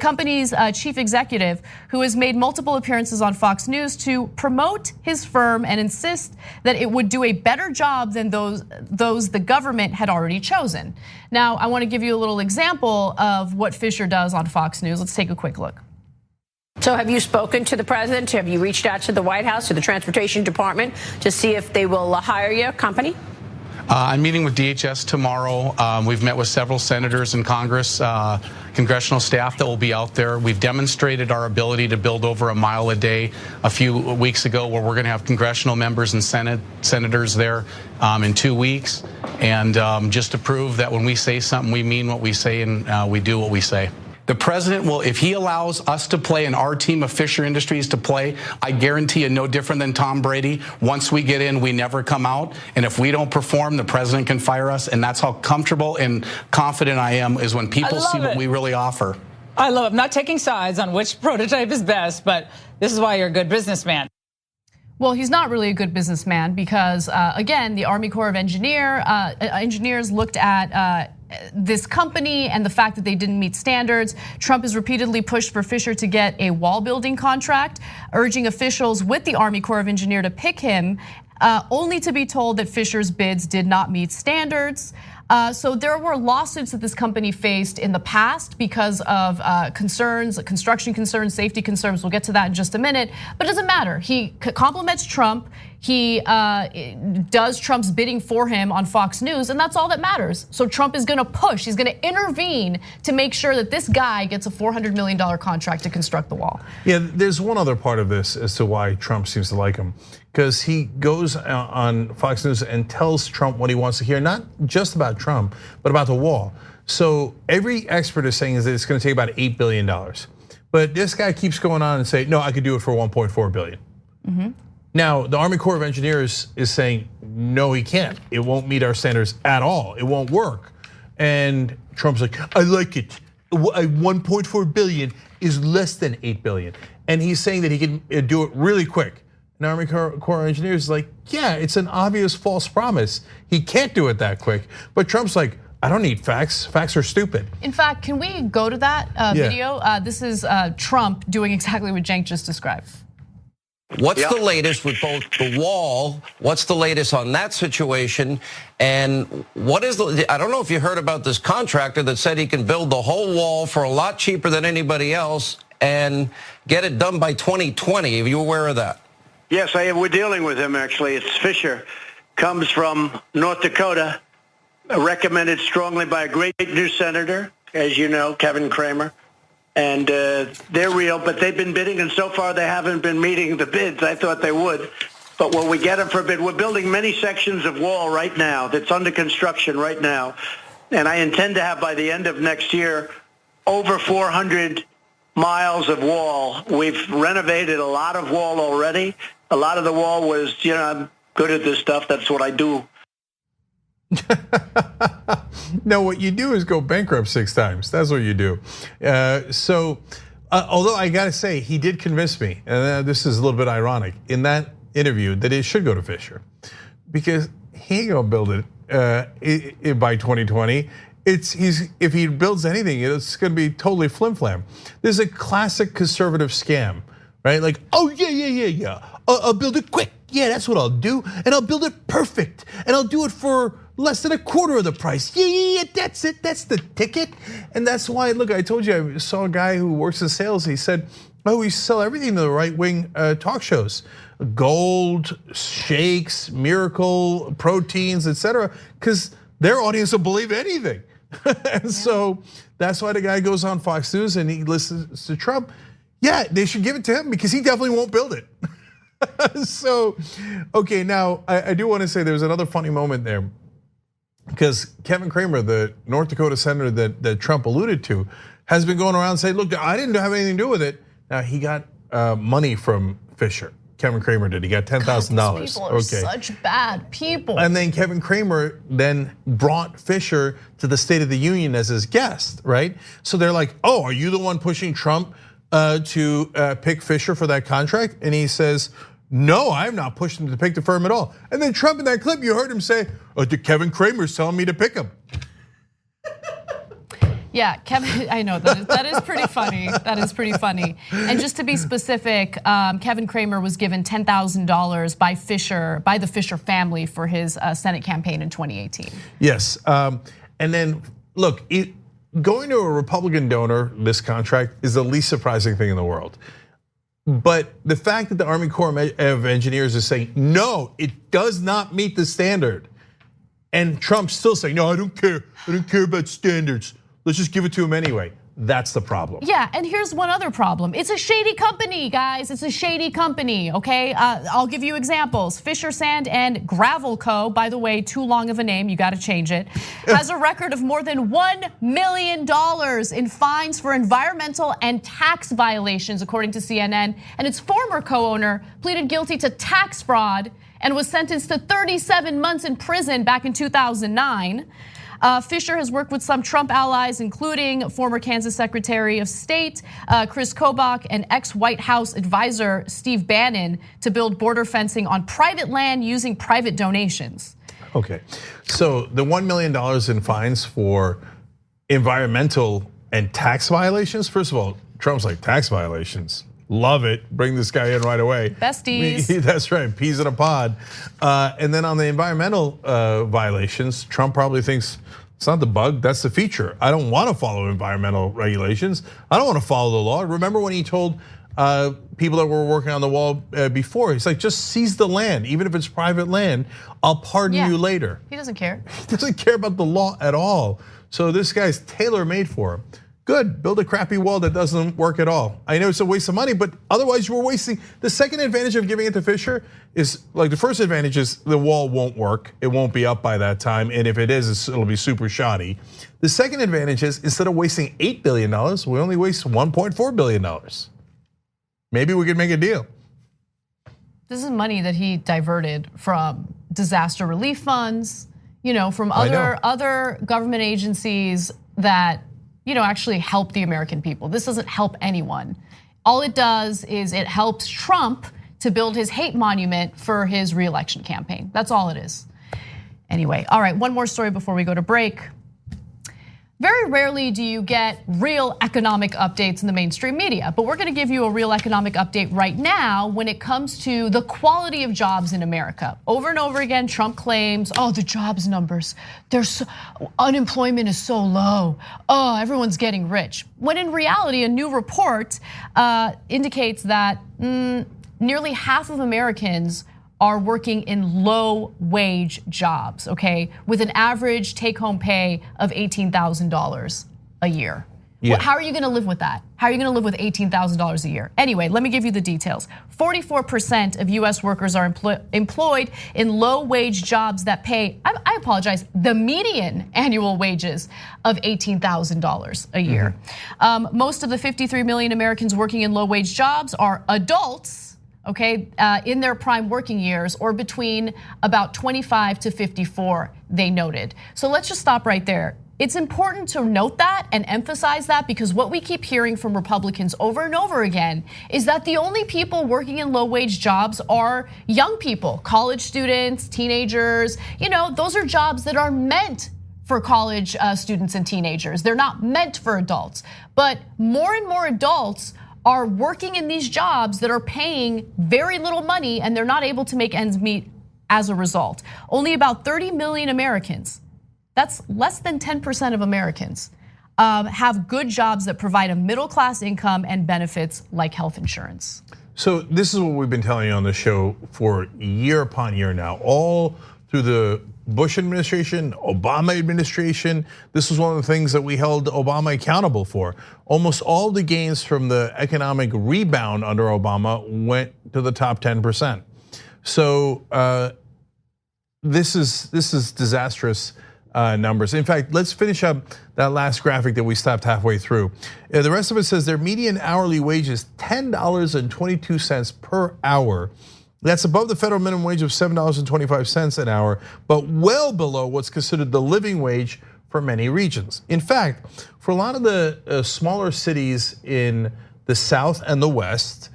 Speaker 2: company's chief executive, who has made multiple appearances on Fox News to promote his firm and insist that it would do a better job than those the government had already chosen. Now, I want to give you a little example of what Fisher does on Fox News. Let's take a quick look.
Speaker 9: So have you spoken to the president? Have you reached out to the White House, to the Transportation Department to see if they will hire your company?
Speaker 10: I'm meeting with DHS tomorrow. We've met with several senators in Congress, congressional staff that will be out there. We've demonstrated our ability to build over a mile a day a few weeks ago, where we're going to have congressional members and senators there in 2 weeks. And just to prove that when we say something, we mean what we say and we do what we say. The president will, if he allows us to play and our team of Fisher Industries to play, I guarantee you no different than Tom Brady. Once we get in, we never come out. And if we don't perform, the president can fire us. And that's how comfortable and confident I am, is when people see what we really offer.
Speaker 11: I love it. I'm not taking sides on which prototype is best, but this is why you're a good businessman.
Speaker 2: Well, he's not really a good businessman because, again, the Army Corps of Engineers looked at this company and the fact that they didn't meet standards. Trump has repeatedly pushed for Fisher to get a wall building contract, urging officials with the Army Corps of Engineers to pick him, only to be told that Fisher's bids did not meet standards. So there were lawsuits that this company faced in the past because of concerns, construction concerns, safety concerns. We'll get to that in just a minute, but it doesn't matter. He compliments Trump. He does Trump's bidding for him on Fox News, and that's all that matters. So Trump is gonna push, he's gonna intervene to make sure that this guy gets a $400 million contract to construct the wall.
Speaker 1: Yeah, there's one other part of this as to why Trump seems to like him. Because he goes on Fox News and tells Trump what he wants to hear, not just about Trump, but about the wall. So every expert is saying is that it's gonna take about $8 billion. But this guy keeps going on and saying, no, I could do it for 1.4 billion. Now, the Army Corps of Engineers is saying, no, he can't. It won't meet our standards at all. It won't work. And Trump's like, I like it. 1.4 billion is less than 8 billion. And he's saying that he can do it really quick. And Army Corps of Engineers is like, yeah, it's an obvious false promise. He can't do it that quick. But Trump's like, I don't need facts. Facts are stupid.
Speaker 2: In fact, can we go to that video? This is Trump doing exactly what Cenk just described.
Speaker 12: What's the latest with both the wall? What's the latest on that situation? And what is I don't know if you heard about this contractor that said he can build the whole wall for a lot cheaper than anybody else and get it done by 2020. Are you aware of that?
Speaker 7: Yes, I am. We're dealing with him, actually. It's Fisher. Comes from North Dakota, recommended strongly by a great new senator, as you know, Kevin Cramer. And they're real, but they've been bidding, and so far they haven't been meeting the bids. I thought they would. But when we get them for a bid, we're building many sections of wall right now that's under construction right now. And I intend to have, by the end of next year, over 400 miles of wall. We've renovated a lot of wall already. A lot of the wall was, I'm good at this stuff. That's what I do.
Speaker 1: No, what you do is go bankrupt 6 times. That's what you do. Although I gotta say, he did convince me, and this is a little bit ironic, in that interview that it should go to Fisher. Because he ain't gonna build it by 2020. If he builds anything, it's gonna be totally flim-flam. This is a classic conservative scam, right? Like, oh yeah. I'll build it quick. Yeah, that's what I'll do. And I'll build it perfect. And I'll do it for less than a quarter of the price. Yeah, that's it. That's the ticket. And that's why, look, I told you, I saw a guy who works in sales. He said, oh, we sell everything to the right-wing talk shows. Gold, shakes, miracle, proteins, etc. Because their audience will believe anything. And so that's why the guy goes on Fox News and he listens to Trump. Yeah, they should give it to him because he definitely won't build it. So, okay, now I do want to say there's another funny moment there. Because Kevin Cramer, the North Dakota senator that Trump alluded to, has been going around saying, look, I didn't have anything to do with it. Now, he got money from Fisher. Kevin Cramer did. He got $10,000.
Speaker 2: These people are such bad people.
Speaker 1: And then Kevin Cramer then brought Fisher to the State of the Union as his guest, right? So they're like, oh, are you the one pushing Trump to pick Fisher for that contract? And he says, no, I'm not pushing him to pick the firm at all. And then Trump in that clip, you heard him say, Kevin Cramer's telling me to pick him.
Speaker 2: Yeah, Kevin, I know that is pretty funny. That is pretty funny. And just to be specific, Kevin Cramer was given $10,000 by the Fisher family for his Senate campaign in 2018.
Speaker 1: Yes, and then look, going to a Republican donor, this contract is the least surprising thing in the world. But the fact that the Army Corps of Engineers is saying, no, it does not meet the standard. And Trump's still saying, no, I don't care. I don't care about standards. Let's just give it to him anyway. That's the problem.
Speaker 2: Yeah, and here's one other problem. It's a shady company, guys. It's a shady company, okay? I'll give you examples. Fisher Sand and Gravel Co., by the way, too long of a name, you gotta change it, has a record of more than $1 million in fines for environmental and tax violations, according to CNN. And its former co-owner pleaded guilty to tax fraud and was sentenced to 37 months in prison back in 2009. Fisher has worked with some Trump allies, including former Kansas Secretary of State Chris Kobach and ex-White House advisor Steve Bannon to build border fencing on private land using private donations.
Speaker 1: Okay, so the $1 million in fines for environmental and tax violations. First of all, Trump's like, tax violations. Love it, bring this guy in right away.
Speaker 2: Besties.
Speaker 1: That's right, peas in a pod. And then on the environmental violations, Trump probably thinks it's not the bug, that's the feature. I don't wanna follow environmental regulations. I don't wanna follow the law. Remember when he told people that were working on the wall before, he's like, just seize the land, even if it's private land, I'll pardon you later.
Speaker 2: He doesn't care.
Speaker 1: He doesn't care about the law at all. So this guy's tailor-made for him. Good, build a crappy wall that doesn't work at all. I know it's a waste of money, but otherwise you were wasting. The second advantage of giving it to Fisher is, like, the first advantage is the wall won't work. It won't be up by that time, and if it is, it'll be super shoddy. The second advantage is, instead of wasting $8 billion, we only waste $1.4 billion. Maybe we could make a deal.
Speaker 2: This is money that he diverted from disaster relief funds, from other government agencies that, actually help the American people. This doesn't help anyone. All it does is it helps Trump to build his hate monument for his reelection campaign. That's all it is. Anyway, all right, one more story before we go to break. Very rarely do you get real economic updates in the mainstream media, but we're gonna give you a real economic update right now when it comes to the quality of jobs in America. Over and over again, Trump claims, the jobs numbers, unemployment is so low. Everyone's getting rich. When in reality, a new report indicates that nearly half of Americans are working in low wage jobs, okay? With an average take home pay of $18,000 a year. Yeah. How are you gonna live with that? How are you gonna live with $18,000 a year? Anyway, let me give you the details. 44% of US workers are employed in low wage jobs that pay, I apologize, the median annual wages of $18,000 a year. Most of the 53 million Americans working in low wage jobs are adults, okay, in their prime working years, or between about 25 to 54, they noted. So let's just stop right there. It's important to note that and emphasize that, because what we keep hearing from Republicans over and over again is that the only people working in low wage jobs are young people, college students, teenagers. Those are jobs that are meant for college students and teenagers. They're not meant for adults. But more and more adults are working in these jobs that are paying very little money, and they're not able to make ends meet as a result. Only about 30 million Americans, that's less than 10% of Americans, have good jobs that provide a middle class income and benefits like health insurance.
Speaker 1: So this is what we've been telling you on the show for year upon year now, all through the Bush administration, Obama administration. This was one of the things that we held Obama accountable for. Almost all the gains from the economic rebound under Obama went to the top 10%. So this is disastrous numbers. In fact, let's finish up that last graphic that we stopped halfway through. The rest of it says their median hourly wage is $10.22 per hour. That's above the federal minimum wage of $7.25 an hour, but well below what's considered the living wage for many regions. In fact, for a lot of the smaller cities in the South and the West,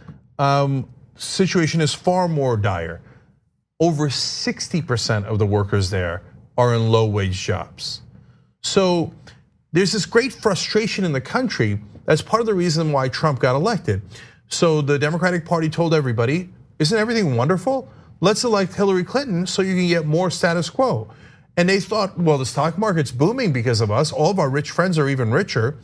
Speaker 1: situation is far more dire. Over 60% of the workers there are in low wage jobs. So there's this great frustration in the country. That's part of the reason why Trump got elected. So the Democratic Party told everybody, isn't everything wonderful? Let's elect Hillary Clinton so you can get more status quo. And they thought, well, the stock market's booming because of us. All of our rich friends are even richer.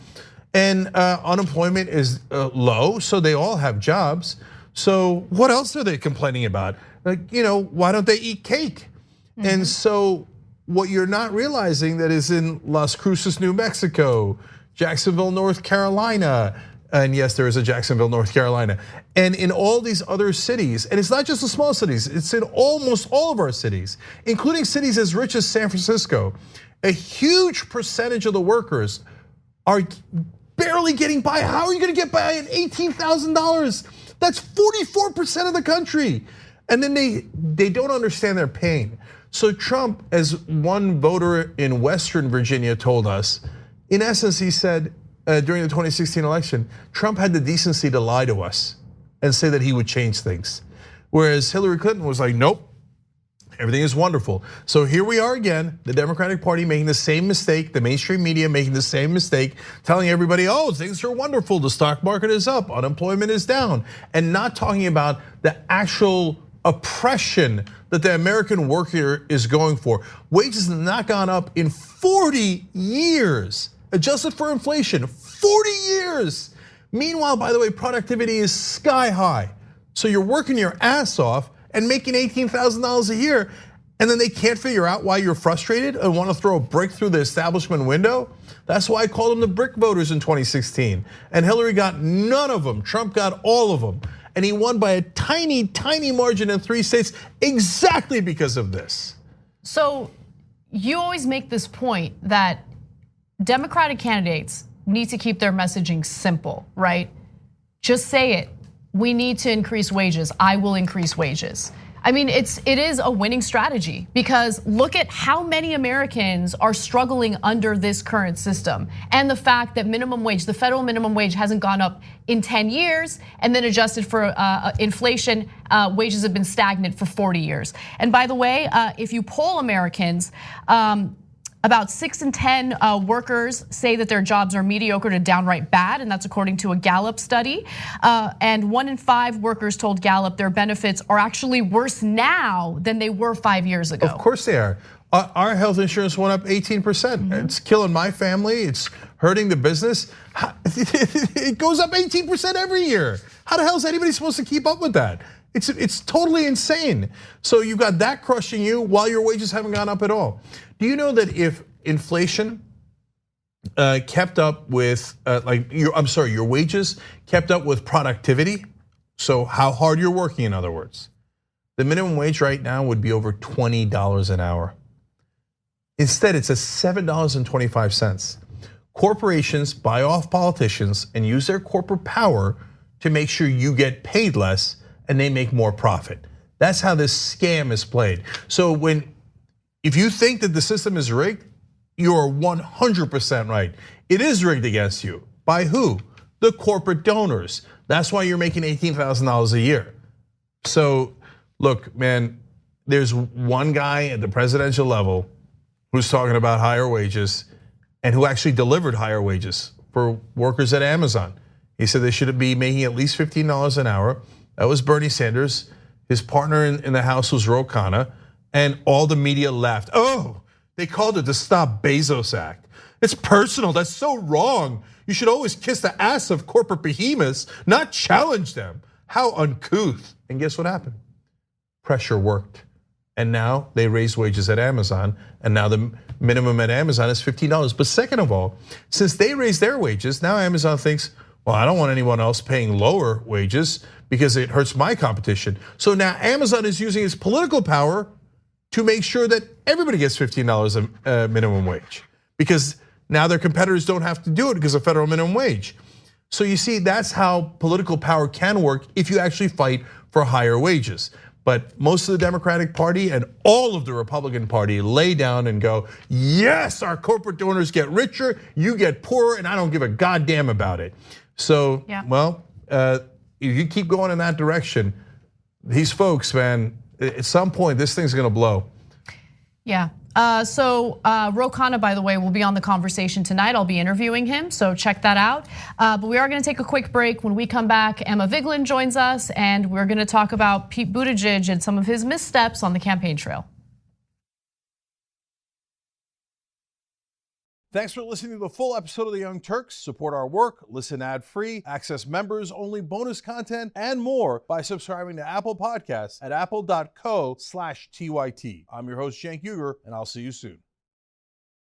Speaker 1: And unemployment is low, so they all have jobs. So what else are they complaining about? Why don't they eat cake? And so what you're not realizing that is in Las Cruces, New Mexico, Jacksonville, North Carolina, and yes, there is a Jacksonville, North Carolina, and in all these other cities, and it's not just the small cities, it's in almost all of our cities, including cities as rich as San Francisco. A huge percentage of the workers are barely getting by. How are you gonna get by on $18,000? That's 44% of the country. And then they don't understand their pain. So Trump, as one voter in Western Virginia told us, in essence, he said, during the 2016 election, Trump had the decency to lie to us and say that he would change things. Whereas Hillary Clinton was like, nope, everything is wonderful. So here we are again, the Democratic Party making the same mistake, the mainstream media making the same mistake, telling everybody, things are wonderful, the stock market is up, unemployment is down, and not talking about the actual oppression that the American worker is going for. Wages have not gone up in 40 years. Adjusted for inflation, 40 years. Meanwhile, by the way, productivity is sky high. So you're working your ass off and making $18,000 a year, and then they can't figure out why you're frustrated and want to throw a brick through the establishment window. That's why I called them the brick voters in 2016. And Hillary got none of them. Trump got all of them. And he won by a tiny, tiny margin in 3 states exactly because of this.
Speaker 2: So you always make this point that Democratic candidates need to keep their messaging simple, right? Just say it. we need to increase wages. I will increase wages. I mean, it is a winning strategy because look at how many Americans are struggling under this current system. And the fact that minimum wage, the federal minimum wage hasn't gone up in 10 years and then adjusted for inflation, wages have been stagnant for 40 years. And by the way, if you poll Americans, about 6 in 10 workers say that their jobs are mediocre to downright bad, and that's according to a Gallup study. And 1 in 5 workers told Gallup their benefits are actually worse now than they were 5 years ago.
Speaker 1: Of course they are. Our health insurance went up 18%. It's killing my family. It's hurting the business. It goes up 18% every year. How the hell is anybody supposed to keep up with that? It's totally insane. So you've got that crushing you while your wages haven't gone up at all. Do you know that if inflation kept up with your wages kept up with productivity, so how hard you're working, in other words, the minimum wage right now would be over $20 an hour. Instead, it's at $7.25. Corporations buy off politicians and use their corporate power to make sure you get paid less and they make more profit. That's how this scam is played. So if you think that the system is rigged, you're 100% right. It is rigged against you. By who? The corporate donors. That's why you're making $18,000 a year. So look, man, there's one guy at the presidential level who's talking about higher wages and who actually delivered higher wages for workers at Amazon. He said they should be making at least $15 an hour. That was Bernie Sanders. His partner in the House was Ro Khanna, and all the media laughed. Oh, they called it the Stop Bezos Act. It's personal, that's so wrong. You should always kiss the ass of corporate behemoths, not challenge them. How uncouth. And guess what happened? Pressure worked. And now they raised wages at Amazon, and now the minimum at Amazon is $15. But second of all, since they raised their wages, now Amazon thinks, well, I don't want anyone else paying lower wages because it hurts my competition. So now Amazon is using its political power to make sure that everybody gets $15 a minimum wage, because now their competitors don't have to do it because of federal minimum wage. So you see, that's how political power can work if you actually fight for higher wages. But most of the Democratic Party and all of the Republican Party lay down and go, yes, our corporate donors get richer, you get poorer, and I don't give a goddamn about it. So, well, if you keep going in that direction, these folks, man, at some point, this thing's gonna blow.
Speaker 2: Yeah. So Ro Khanna, by the way, will be on the conversation tonight. I'll be interviewing him, so check that out. But we are going to take a quick break. When we come back, Emma Vigeland joins us, and we're going to talk about Pete Buttigieg and some of his missteps on the campaign trail.
Speaker 8: Thanks for listening to the full episode of the Young Turks. Support our work, listen ad-free, access members-only bonus content, and more by subscribing to Apple Podcasts at apple.co/TYT. I'm your host, Cenk, and I'll see you soon.